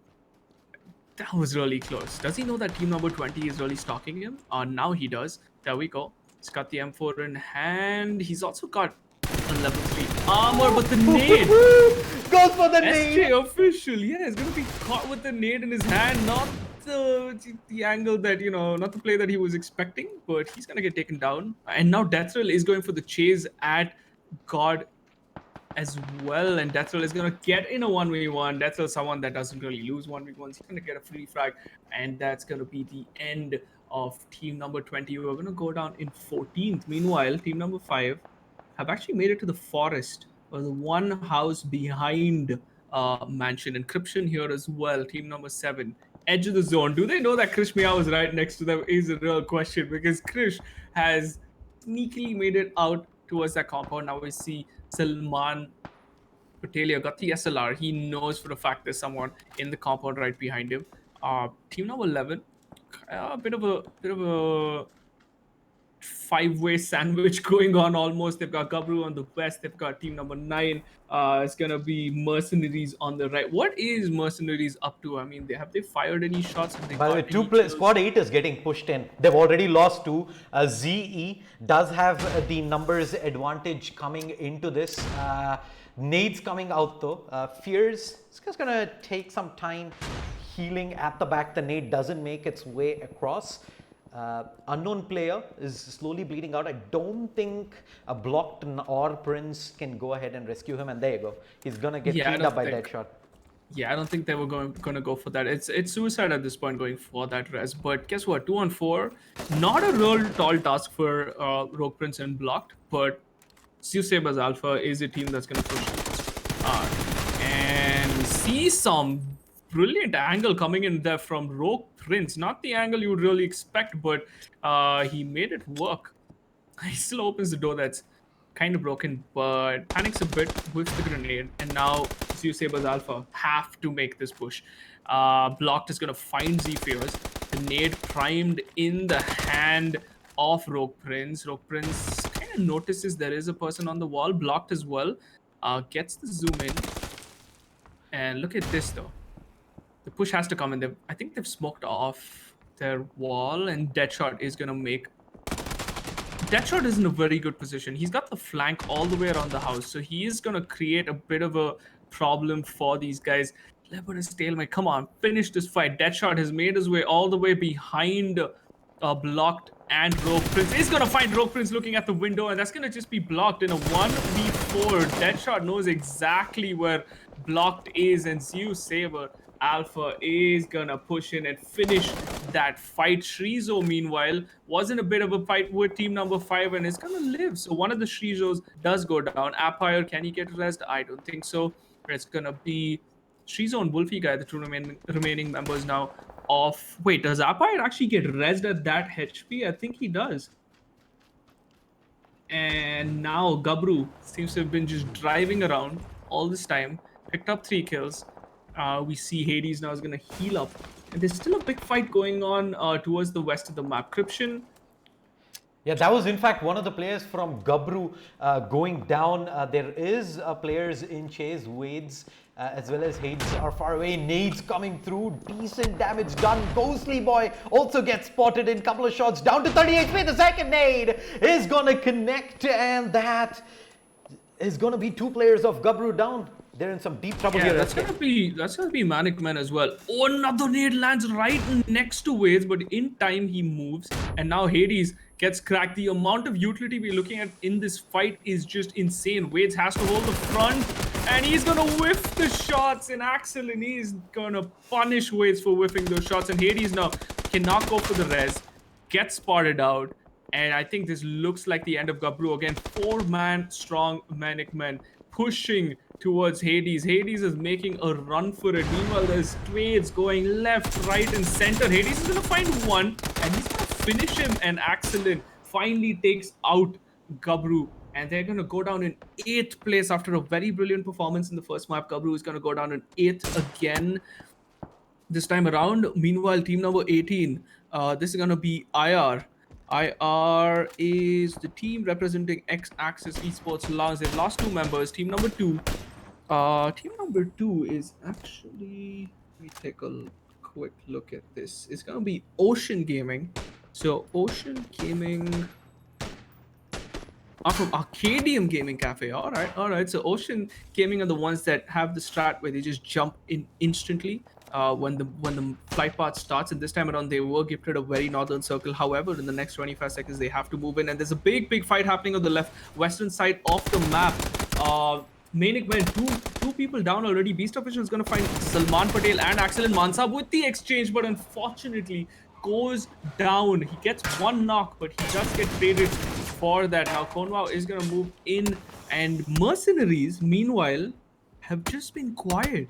that was really close. Does he know that team number 20 is really stalking him? Now he does. There we go. He's got the M4 in hand. He's also got a level 3 armor, but the nade goes for the nade. SJ official, yeah, he's gonna be caught with the nade in his hand. Not the angle that, you know, not the play that he was expecting, but he's gonna get taken down. And now Deathrill is going for the chase at God as well, and Deathrill is gonna get in a 1v1. Deathrill is someone that doesn't really lose 1v1s. He's gonna get a free frag, and that's gonna be the end of team number 20. We're gonna go down in 14th. Meanwhile, team number 5 have actually made it to the forest, or the one house behind Mansion. Encryption here as well. Team number 7, edge of the zone. Do they know that Krish Mia was right next to them is a real question, because Krish has sneakily made it out towards that compound. Now we see Salman Patelia got the SLR. He knows for a fact there's someone in the compound right behind him. Team number 11, a bit of a 5-way sandwich going on almost. They've got Gabru on the west. They've got team number 9. It's gonna be Mercenaries on the right. What is Mercenaries up to? I mean, have they fired any shots? By the way, squad 8 is getting pushed in. They've already lost 2. ZE does have the numbers advantage coming into this. Nades coming out though. Fears, it's just gonna take some time healing at the back. The nade doesn't make its way across. Unknown player is slowly bleeding out. I don't think a blocked or Prince can go ahead and rescue him, and there you go. He's gonna get cleaned up by that shot. Yeah, I don't think they were going to go for that. It's suicide at this point going for that res. But guess what? 2-on-4, not a real tall task for Rogue Prince and Blocked, but Zeus Sabers Alpha is a team that's going to push and we see some brilliant angle coming in there from Rogue Prince. Not the angle you would really expect, but he made it work. He still opens the door that's kind of broken, but panics a bit, whips the grenade, and now Zeus Sabers Alpha have to make this push. Blocked is going to find Z-Fears. The nade primed in the hand of Rogue Prince. Rogue Prince kind of notices there is a person on the wall, Blocked as well. Gets the zoom in. And look at this though. The push has to come in. I think they've smoked off their wall, and Deadshot is going to make... Deadshot is in a very good position. He's got the flank all the way around the house, so he is going to create a bit of a problem for these guys. Leopard is stalemate. Come on, finish this fight. Deadshot has made his way all the way behind Blocked and Rogue Prince. He's going to find Rogue Prince looking at the window, and that's going to just be Blocked in a 1v4. Deadshot knows exactly where Blocked is, and Zeus Saber Alpha is gonna push in and finish that fight. Shrizo, meanwhile, was in a bit of a fight with team number 5 and is gonna live. So one of the Shrizos does go down. Apire, can he get rest? I don't think so. It's gonna be Shrizo and Wolfie Guy, the two remaining members now of... Wait, does Apire actually get rest at that HP? I think he does. And now Gabru seems to have been just driving around all this time. Picked up 3 kills. We see Hades now is going to heal up. And there's still a big fight going on towards the west of the map. Cryption. Yeah, that was in fact one of the players from Gabru going down. There is players in chase. Wades as well as Hades are far away. Nades coming through. Decent damage done. Ghostly Boy also gets spotted in a couple of shots. Down to 30 HP. The second nade is going to connect. And that is going to be 2 players of Gabru down. They're in some deep trouble here. That's gonna be Manic Man as well. Oh, another nade lands right next to Wades, but in time he moves, and now Hades gets cracked. The amount of utility we're looking at in this fight is just insane. Wades has to hold the front, and he's gonna whiff the shots in Axel, and he's gonna punish Wades for whiffing those shots. And Hades now cannot go for the res, gets spotted out. And I think this looks like the end of Gabru again. 4-man strong Manic Men pushing towards Hades. Hades is making a run for it. Meanwhile, there's trades going left, right, and center. Hades is going to find one, and he's going to finish him. And Axelin finally takes out Gabru. And they're going to go down in 8th place after a very brilliant performance in the first map. Gabru is going to go down in 8th again this time around. Meanwhile, team number 18, this is going to be IR. IR is the team representing X-Axis Esports Lounge. They've lost 2 members. Team number 2 is actually... Let me take a quick look at this. It's going to be Ocean Gaming. So Ocean Gaming are from Arcadium Gaming Cafe. All right. So Ocean Gaming are the ones that have the strat where they just jump in instantly when the flight path starts. And this time around, they were gifted a very northern circle. However, in the next 25 seconds, they have to move in. And there's a big fight happening on the left western side of the map. Manic Man, two people down already. Beast Official is going to find Salman Patel and Axel and Mansab with the exchange, but unfortunately goes down. He gets 1 knock, but he does get traded for that. Now Konwao is going to move in, and Mercenaries, meanwhile, have just been quiet.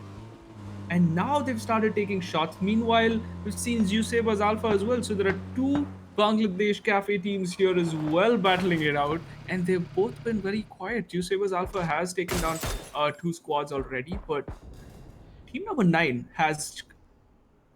And now they've started taking shots. Meanwhile, we've seen Zeus Sabers Alpha as well. So there are 2 Bangladesh Cafe teams here as well battling it out. And they've both been very quiet. Zeus Sabers Alpha has taken down 2 squads already. But team number 9 has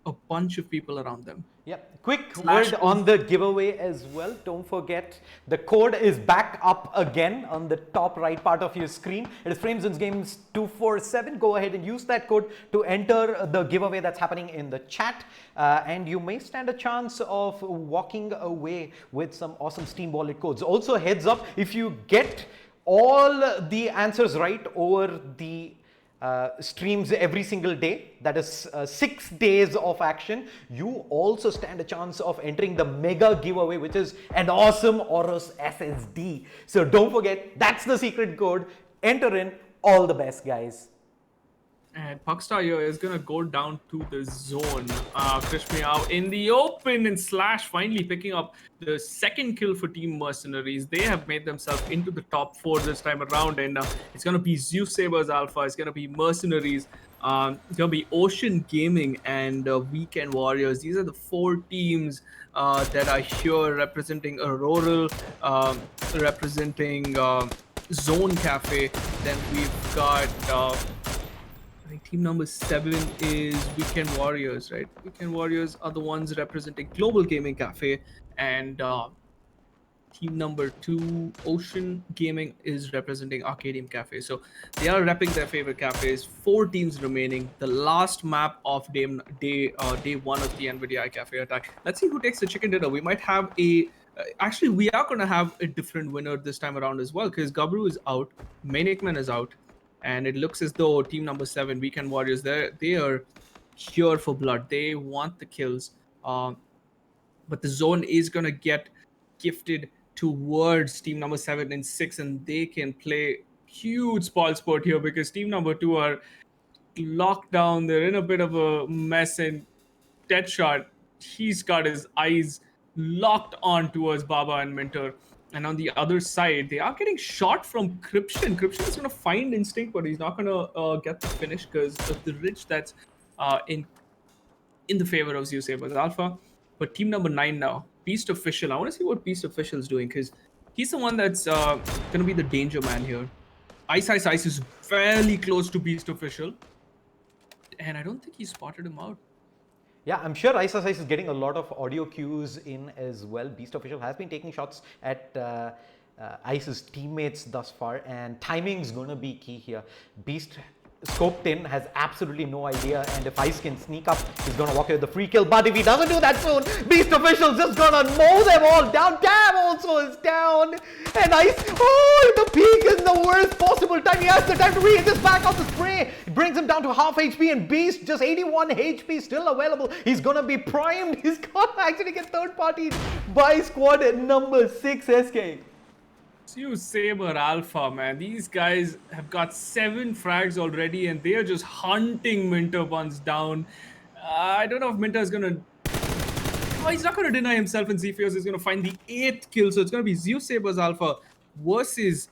a bunch of people around them. Yep. Quick word on the giveaway as well. Don't forget, the code is back up again on the top right part of your screen. It is Frames Games 247. Go ahead and use that code to enter the giveaway that's happening in the chat. And you may stand a chance of walking away with some awesome Steam Wallet codes. Also, heads up, if you get all the answers right over the streams every single day, that is 6 days of action, you also stand a chance of entering the mega giveaway, which is an awesome Aorus SSD. So don't forget, that's the secret code. Enter in. All the best, guys. And Puckstar here is gonna go down to the zone. Fish me out in the open, and Slash finally picking up the second kill for Team Mercenaries. They have made themselves into the top 4 this time around, and it's gonna be Zeus Sabers Alpha. It's gonna be Mercenaries. It's gonna be Ocean Gaming and Weekend Warriors. These are the 4 teams that are here representing Auroral, representing Zone Cafe. Then we've got. I think team number 7 is Weekend Warriors, right? Weekend Warriors are the ones representing Global Gaming Cafe, and team number 2, Ocean Gaming, is representing Arcadium Cafe. So they are repping their favorite cafes. 4 teams remaining. The last map of day 1 of the NVIDIA iCafe attack. Let's see who takes the chicken dinner. We might have a actually, we are going to have a different winner this time around as well, because Gabru is out, Maniacman is out, and it looks as though team number 7, Weekend Warriors, they are here for blood. They want the kills, but the zone is gonna get gifted towards team number 7 and 6, and they can play huge spoil sport here, because team number 2 are locked down. They're in a bit of a mess, and Deadshot, he's got his eyes locked on towards Baba and Mentor. And on the other side, they are getting shot from Cryption. Cryption is going to find Instinct, but he's not going to get the finish because of the ridge that's in the favor of Zeus Sabers Alpha. But team number 9 now, Beast Official. I want to see what Beast Official is doing, because he's the one that's going to be the danger man here. Ice is fairly close to Beast Official, and I don't think he spotted him out. Yeah, I'm sure Ice is getting a lot of audio cues in as well. Beast Official has been taking shots at Ice's teammates thus far, and timing's going to be key here. Beast scoped in, has absolutely no idea, and if Ice can sneak up, he's going to walk away with the free kill. But if he doesn't do that soon, Beast Official's just going to mow them all down. Damn also is down, and Ice, the peak is the worst possible time. He has the time to read this back off the spray. It brings him down to half HP, and Beast just 81 HP still available. He's going to be primed. He's going to actually get third partied by squad number 6 SK. Zeus Saber Alpha, man. These guys have got 7 frags already, and they are just hunting Minter Buns down. I don't know if Minter is going to... Oh, he's not going to deny himself, and Zephyrs is going to find the 8th kill. So it's going to be Zeus Sabers Alpha versus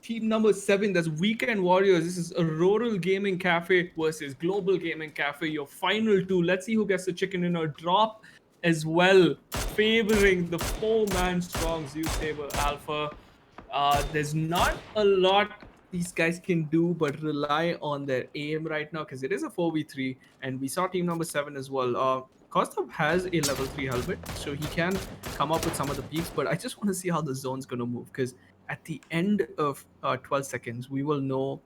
team number 7. That's Weekend Warriors. This is Auroral Gaming Cafe versus Global Gaming Cafe. Your final 2. Let's see who gets the chicken in a drop as well, favoring the 4-man strong Zeus Saber Alpha. There's not a lot these guys can do but rely on their aim right now, because it is a 4v3, and we saw team number 7 as well. Kostab has a level 3 helmet, so he can come up with some of the peaks, but I just want to see how the zone's going to move, because at the end of 12 seconds, we will know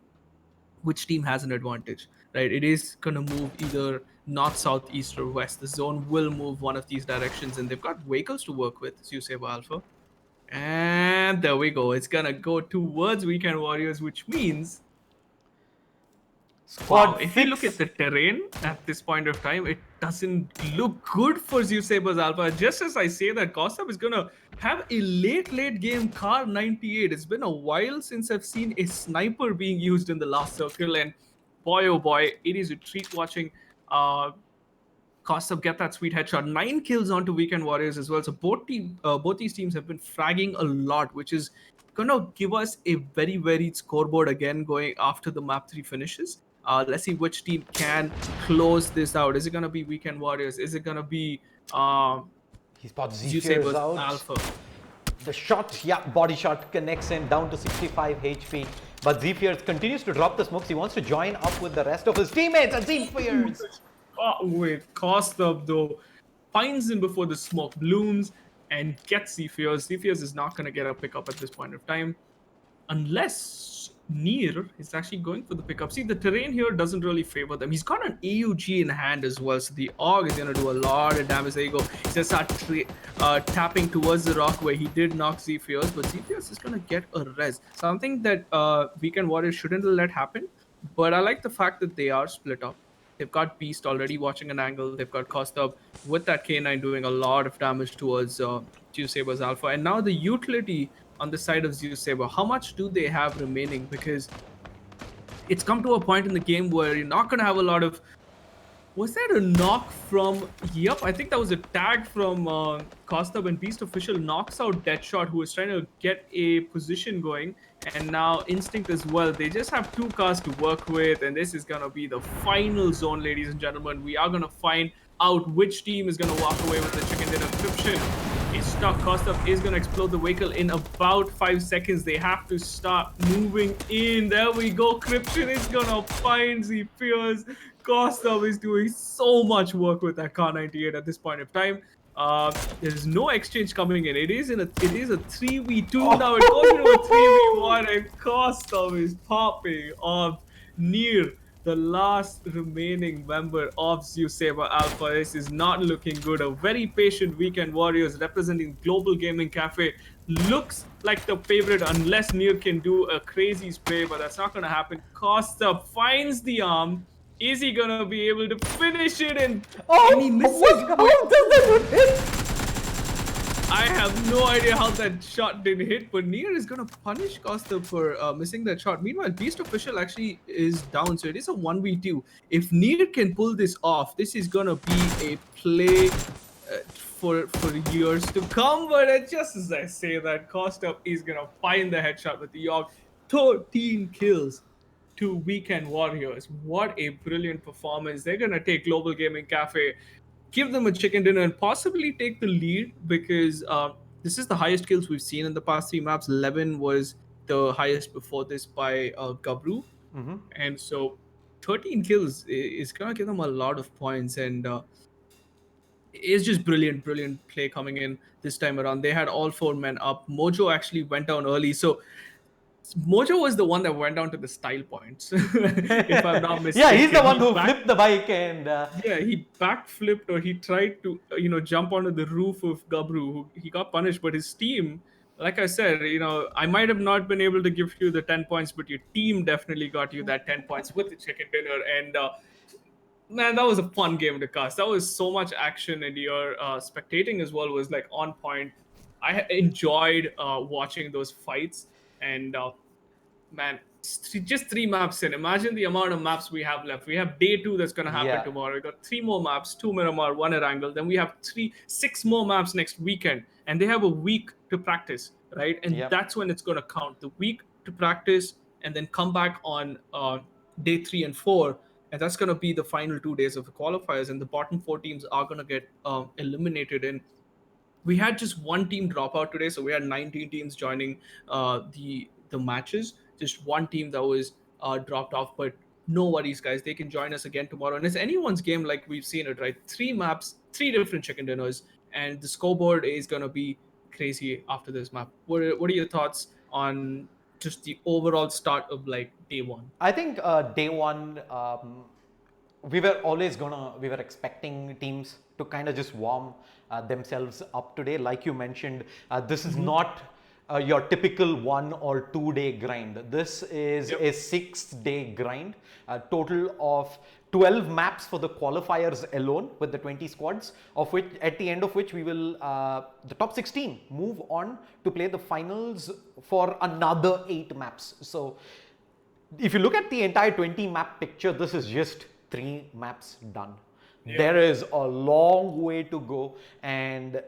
which team has an advantage, right? It is going to move either north, south, east, or west. The zone will move one of these directions, and they've got vehicles to work with, Zeus Saber Alpha. And there we go. It's going to go towards Weekend Warriors, which means... Wow, if you look at the terrain at this point of time, it doesn't look good for Zeus Sabers Alpha. Just as I say that, Kostab is going to have a late game Car 98. It's been a while since I've seen a sniper being used in the last circle, and boy oh boy, it is a treat watching Kostab get that sweet headshot. 9 kills onto Weekend Warriors as well. So both these teams have been fragging a lot, which is going to give us a very varied scoreboard again going after the map 3 finishes. Let's see which team can close this out. Is it going to be Weekend Warriors? Is it going to be he spots Zephyrs out. Alpha? The shot, body shot connects him down to 65 HP. But Zephyrs continues to drop the smokes. He wants to join up with the rest of his teammates, and Zephyrs... wait, Kostab though finds him before the smoke blooms and gets Zephyrs. Zephyrs is not going to get a pickup at this point of time, unless Near is actually going for the pickup. See, the terrain here doesn't really favor them. He's got an AUG in hand as well, so the AUG is going to do a lot of damage. There you go. He just started tapping towards the rock where he did knock Zephyrs, but Zephyrs is going to get a res. Something that Weekend Warriors shouldn't let happen, but I like the fact that they are split up. They've got Beast already watching an angle. They've got Kostab with that K9 doing a lot of damage towards Zeus Sabers Alpha. And now the utility on the side of Zeus Saber. How much do they have remaining? Because it's come to a point in the game where you're not going to have a lot of. Was that a knock from? Yep, I think that was a tag from Costa when Beast Official knocks out Deadshot, who was trying to get a position going, and now Instinct as well. They just have two cars to work with, and this is gonna be the final zone, ladies and gentlemen. We are gonna find out which team is gonna walk away with the chicken dinner. Cryption is stuck. Costa is gonna explode the vehicle in about 5 seconds. They have to start moving in. There we go. Cryption is gonna find the Fears. Kostov is doing so much work with that Car 98 at this point of time. There's no exchange coming in. It is a 3v2 now. It goes into a 3v1 and Kostov is popping off near the last remaining member of Zeus Saber Alpha. This is not looking good. A very patient Weekend Warriors representing Global Gaming Cafe looks like the favorite unless Near can do a crazy spray, but that's not going to happen. Costa finds the arm. Is he gonna be able to finish it? And he misses. How does that hit? I have no idea how that shot didn't hit, but Nier is gonna punish Costa for missing that shot. Meanwhile, Beast Official actually is down, so it is a 1v2. If Nier can pull this off, this is gonna be a play for years to come. But just as I say that, Costa is gonna find the headshot with the York. 13 kills to Weekend Warriors. What a brilliant performance. They're going to take Global Gaming Cafe, give them a chicken dinner, and possibly take the lead because this is the highest kills we've seen in the past 3 maps. 11 was the highest before this by Gabru. And so 13 kills is going to give them a lot of points. And it's just brilliant play coming in this time around. They had all 4 men up. Mojo actually went down early. So Mojo was the one that went down to the style points, if I'm not mistaken. Yeah, he's the one who flipped the bike and... Yeah, he backflipped or he tried to, jump onto the roof of Gabru. He got punished, but his team, like I said, I might have not been able to give you the 10 points, but your team definitely got you that 10 points with the chicken dinner. And man, that was a fun game to cast. That was so much action, and your spectating as well was like on point. I enjoyed watching those fights. And man, just 3 maps in. Imagine the amount of maps we have left. We have day 2 that's going to happen tomorrow. We got 3 more maps, 2 Miramar, 1 Erangel. Then we have 6 more maps next weekend. And they have a week to practice, right? And that's when it's going to count. The week to practice and then come back on day 3 and 4. And that's going to be the final 2 days of the qualifiers. And the bottom 4 teams are going to get eliminated. And we had just 1 team drop out today, so we had 19 teams joining the matches. Just 1 team that was dropped off, but no worries, guys. They can join us again tomorrow, and it's anyone's game, like we've seen it, right? 3 maps, 3 different chicken dinners, and the scoreboard is gonna be crazy after this map. What are your thoughts on just the overall start of like day 1? I think day 1. We were expecting teams to kind of just warm themselves up today. Like you mentioned, this is not your typical 1 or 2 day grind. This is a 6-day grind, a total of 12 maps for the qualifiers alone with the 20 squads, of which at the end of which we will, the top 16 move on to play the finals for another 8 maps. So if you look at the entire 20 map picture, this is just 3 maps done. There is a long way to go, and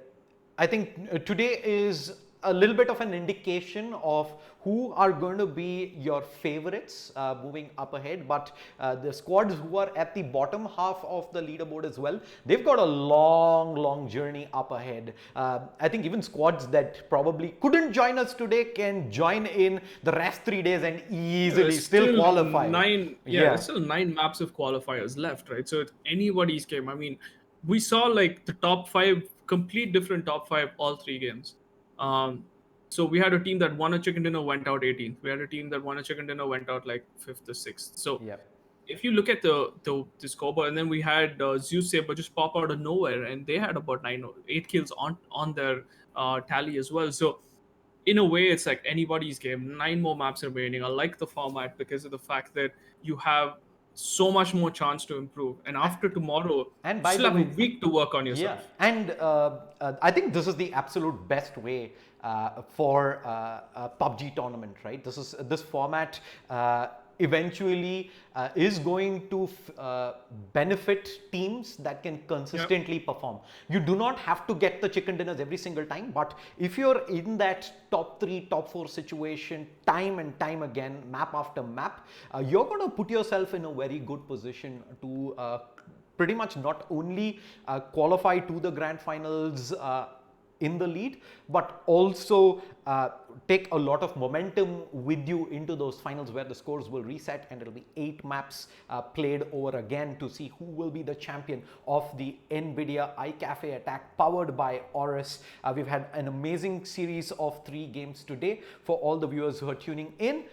I think today is a little bit of an indication of who are going to be your favorites moving up ahead. But the squads who are at the bottom half of the leaderboard as well, they've got a long journey up ahead. I think even squads that probably couldn't join us today can join in the rest 3 days and easily still qualify. There's still 9 maps of qualifiers left, right? So it's anybody's game. I mean, we saw like the top 5, complete different top 5 all 3 games. So we had a team that won a chicken dinner, went out 18th. We had a team that won a chicken dinner, went out like 5th or 6th. So if you look at the scoreboard, and then we had Zeus Saber just pop out of nowhere, and they had about 8 kills on their tally as well. So in a way, it's like anybody's game. 9 more maps remaining. I like the format because of the fact that you have so much more chance to improve, and after tomorrow, and by still the have way, a week to work on yourself. And I think this is the absolute best way for a PUBG tournament, right? This format eventually is going to benefit teams that can consistently perform. You do not have to get the chicken dinners every single time, but if you're in that top 3, top 4 situation time and time again, map after map, you're going to put yourself in a very good position to pretty much not only qualify to the grand finals in the lead, but also take a lot of momentum with you into those finals where the scores will reset and it'll be 8 maps played over again to see who will be the champion of the NVIDIA iCafe attack powered by Aorus. We've had an amazing series of 3 games today for all the viewers who are tuning in.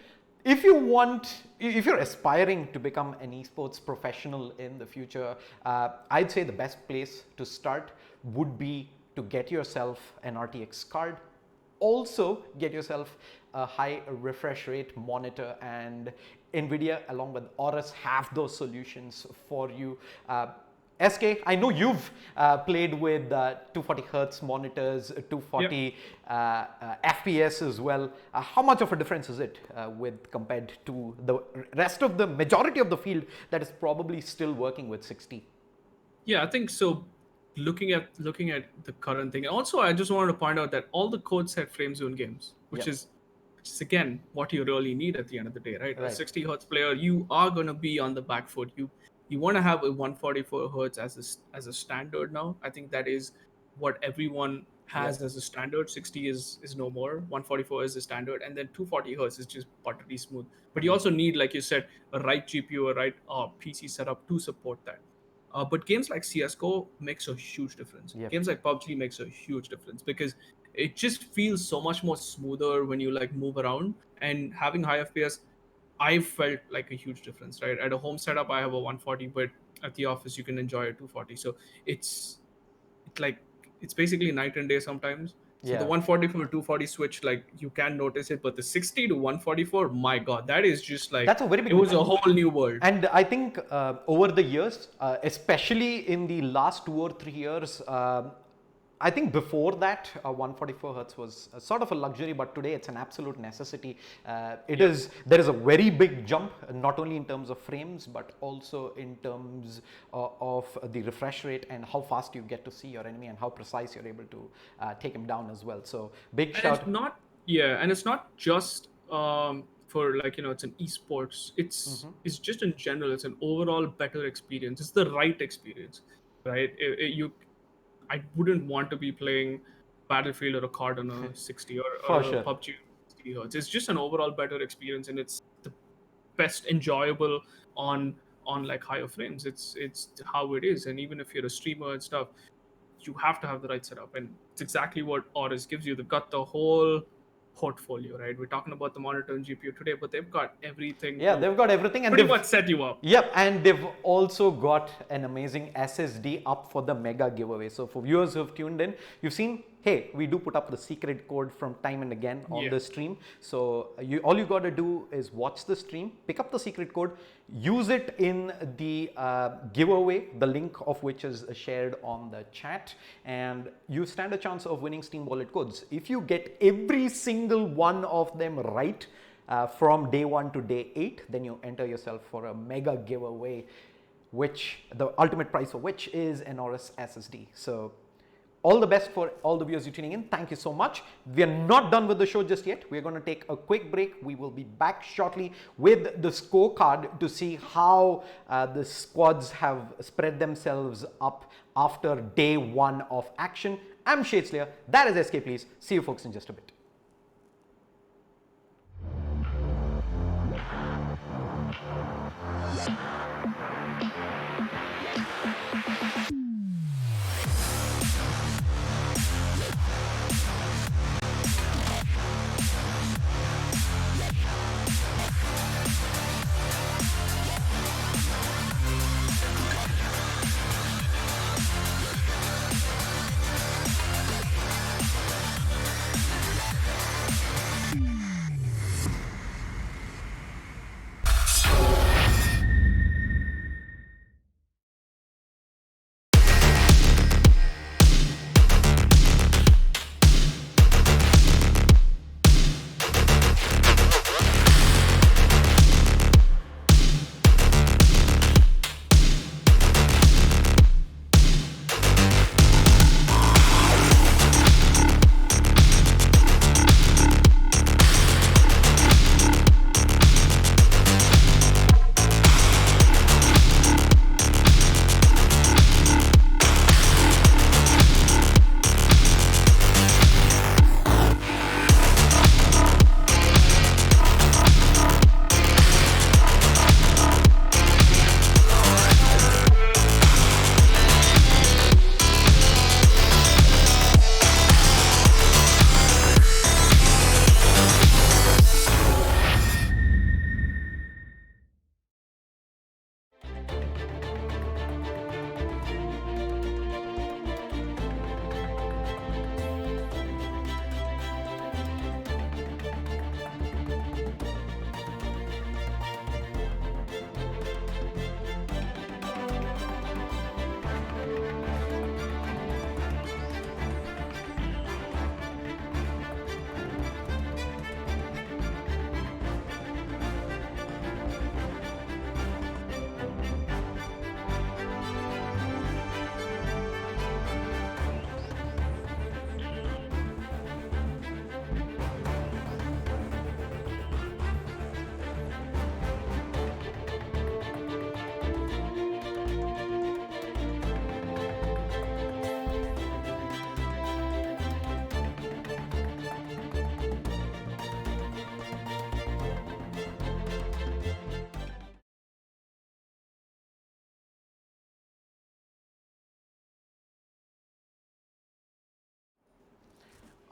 If you're aspiring to become an esports professional in the future, I'd say the best place to start would be to get yourself an RTX card. Also get yourself a high refresh rate monitor, and NVIDIA along with Aorus have those solutions for you. SK, I know you've played with 240 Hertz monitors, 240 FPS as well. How much of a difference is it with compared to the rest of the majority of the field that is probably still working with 60? Yeah, I think so. Looking at the current thing, also I just wanted to point out that all the code set frame zone games, which is again what you really need at the end of the day, right? A 60 hertz player, you are going to be on the back foot. You want to have a 144 hertz as a standard now. I think that is what everyone has as a standard. 60 is no more. 144 is the standard, and then 240 hertz is just buttery smooth. But you also need, like you said, a right GPU, a right PC setup to support that. But games like CSGO makes a huge difference. Games like PUBG makes a huge difference because it just feels so much more smoother when you like move around, and having high FPS, I felt like a huge difference, right? At a home setup, I have a 140, but at the office, you can enjoy a 240. So it's basically night and day sometimes. So the 140 from a 240 switch, like you can notice it, but the 60 to 144, my God, that is just like, that's a very big it was a whole new world. And I think over the years, especially in the last 2 or 3 years, I think before that, 144 hertz was sort of a luxury, but today it's an absolute necessity. There is a very big jump, not only in terms of frames, but also in terms of the refresh rate and how fast you get to see your enemy and how precise you're able to take him down as well. So big shout. And it's not just for like, it's an esports. It's just in general, it's an overall better experience. It's the right experience, right? I wouldn't want to be playing Battlefield or a COD on a 60 or a PUBG 60 hertz. It's just an overall better experience, and it's the best enjoyable on like higher frames. It's how it is, and even if you're a streamer and stuff, you have to have the right setup, and it's exactly what Aorus gives you. They've got the whole portfolio, right? We're talking about the monitor and GPU today, but they've got everything. Yeah, they've got everything, and pretty much set you up. Yep, and they've also got an amazing SSD up for the mega giveaway. So for viewers who have tuned in, you've seen, hey, we do put up the secret code from time and again on the stream. So all you got to do is watch the stream, pick up the secret code, use it in the giveaway, the link of which is shared on the chat, and you stand a chance of winning Steam Wallet codes. If you get every single one of them right from day 1 to day 8, then you enter yourself for a mega giveaway, which the ultimate prize for which is an Aorus SSD. So all the best for all the viewers who are tuning in. Thank you so much. We are not done with the show just yet. We're going to take a quick break. We will be back shortly with the scorecard to see how the squads have spread themselves up after day 1 of action. I'm Shadeslayer. That is SK, please. See you folks in just a bit.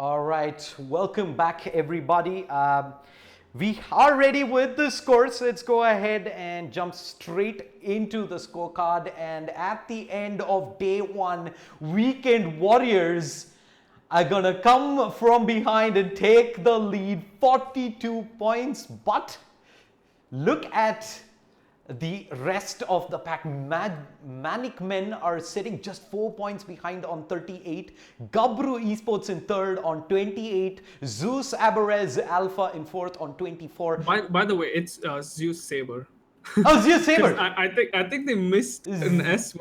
All right, welcome back, everybody. We are ready with the scores. Let's go ahead and jump straight into the scorecard. And at the end of day one, Weekend Warriors are gonna come from behind and take the lead, 42 points. But look at the rest of the pack. Manic Men are sitting just 4 points behind on 38. Gabru Esports in third on 28. Zeus Aberez Alpha in fourth on 24. By the way, it's Zeus Saber. Oh, Zeus 'Cause Saber! I think they missed an S.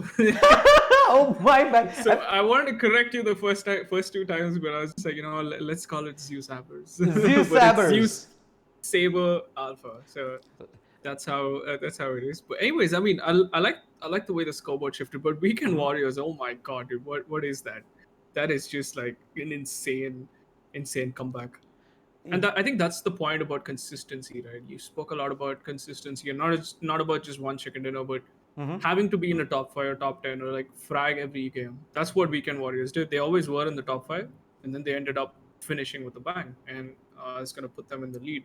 Oh, my bad. So I wanted to correct you the first two times, but I was just like, let's call it Zeus Sabers. Zeus But it's Sabers. Zeus Saber Alpha. So that's how it is. But anyways, I mean, I like the way the scoreboard shifted. But Weekend Warriors, oh my god, dude, what is that? That is just like an insane comeback. And I think that's the point about consistency, right? You spoke a lot about consistency, and not about just one chicken dinner, but having to be in the top 5 or top 10 or like frag every game. That's what Weekend Warriors did. They always were in the top 5, and then they ended up finishing with a bang, and it's going to put them in the lead.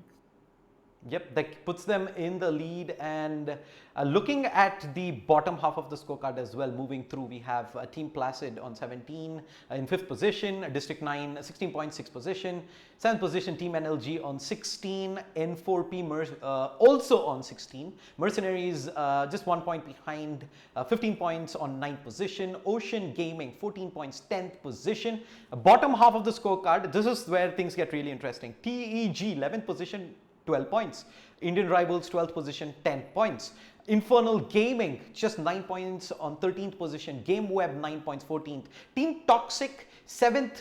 Yep, that puts them in the lead. And looking at the bottom half of the scorecard as well, moving through, we have Team Placid on 17 in 5th position, District 9 16.6 position, 7th position Team NLG on 16, N4P also on 16, Mercenaries just 1 point behind, 15 points on 9th position, Ocean Gaming 14 points, 10th position. Bottom half of the scorecard, this is where things get really interesting. TEG 11th position, 12 points. Indian Rivals 12th position, 10 points. Infernal Gaming just 9 points on 13th position. GameWeb 9 points, 14th. Team Toxic 7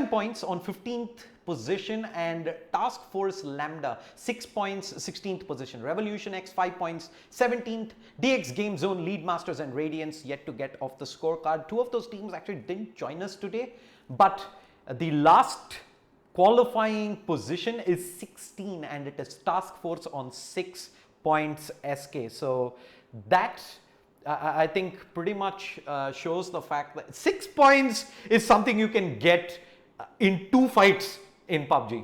points on 15th position, and Task Force Lambda 6 points, 16th position. Revolution X 5 points, 17th. DX Game Zone, Lead Masters and Radiance yet to get off the scorecard. Two of those teams actually didn't join us today, but the last qualifying position is 16, and it is Task Force on 6 points SK. So that I think pretty much shows the fact that 6 points is something you can get in 2 fights in PUBG.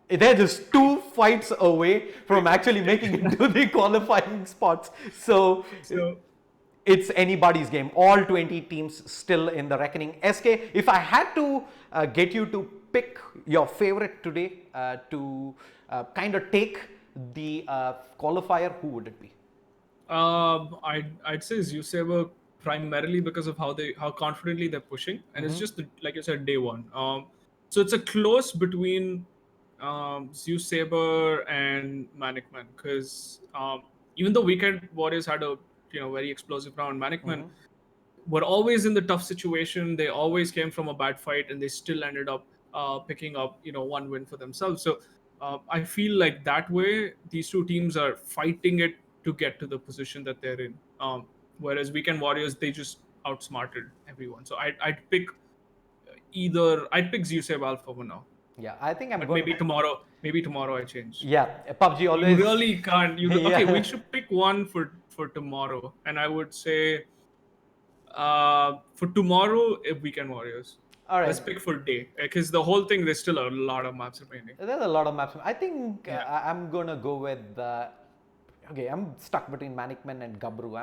They're just 2 fights away from actually making it to the qualifying spots. So it's anybody's game. All 20 teams still in the reckoning. SK, if I had to get you to pick your favorite today to kind of take the qualifier, who would it be? I'd say Zeus Saber primarily because of how confidently they're pushing, and it's just like you said, day one. So it's a close between Zeus Saber and Manic Man, because even though Weekend Warriors had a very explosive round, Manic Man were always in the tough situation. They always came from a bad fight, and they still ended up picking up one win for themselves. So I feel like that way these two teams are fighting it to get to the position that they're in. Whereas Weekend Warriors, they just outsmarted everyone. So I'd pick Zeus Alpha for now. Yeah, I think I'm But going. Maybe tomorrow I change. Yeah, PUBG always. You really can't. Yeah. Okay, we should pick one for tomorrow, and I would say for tomorrow, Weekend Warriors. All right. Let's pick for day, because the whole thing, there's still a lot of maps remaining. There's a lot of maps. I think I'm gonna go with. Okay, I'm stuck between Manic Men and Gabru.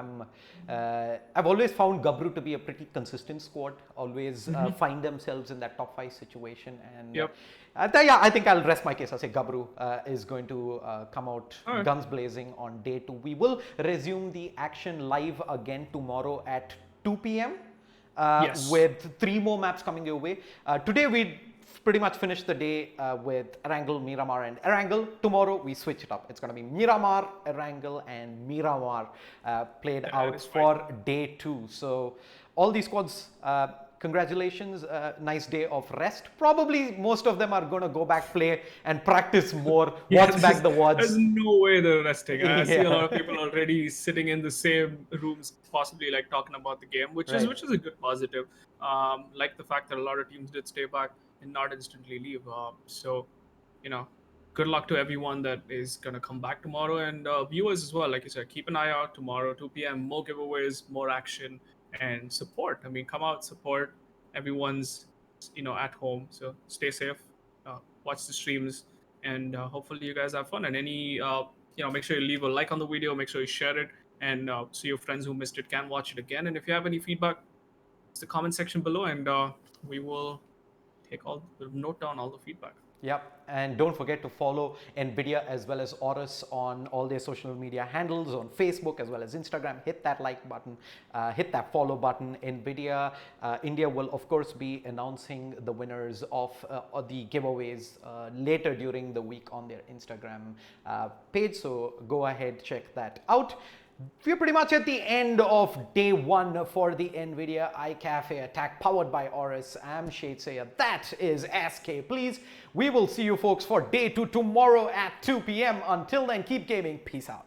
I've always found Gabru to be a pretty consistent squad. Always find themselves in that top 5 situation, and I think I'll rest my case. I'll say Gabru is going to come out guns blazing on day 2. We will resume the action live again tomorrow at 2 p.m. With 3 more maps coming your way. Today we pretty much finished the day with Erangel, Miramar, and Erangel. Tomorrow we switch it up. It's going to be Miramar, Erangel, and Miramar played out for day 2. So all these squads, congratulations. Nice day of rest. Probably most of them are going to go back, play, and practice more. Watch back the WODs. There's no way they're resting. I see a lot of people already sitting in the same rooms, possibly like talking about the game, which is a good positive. Like the fact that a lot of teams did stay back and not instantly leave. So, good luck to everyone that is going to come back tomorrow, and viewers as well. Like you said, keep an eye out tomorrow, 2 p.m. More giveaways, more action, and support. I mean, come out, support. Everyone's at home. So stay safe, watch the streams, and hopefully you guys have fun. And make sure you leave a like on the video, make sure you share it, and so your friends who missed it can watch it again. And if you have any feedback, it's the comment section below, and we will note down all the feedback. Yep, and don't forget to follow NVIDIA as well as Aorus on all their social media handles on Facebook as well as Instagram. Hit that like button, hit that follow button. NVIDIA India will of course be announcing the winners of the giveaways later during the week on their Instagram page. So go ahead, check that out. We're pretty much at the end of day one for the NVIDIA iCafe attack powered by Aorus. I'm Shade Sayer. That is SK. Please, we will see you folks for day two tomorrow at 2 p.m. Until then, keep gaming. Peace out.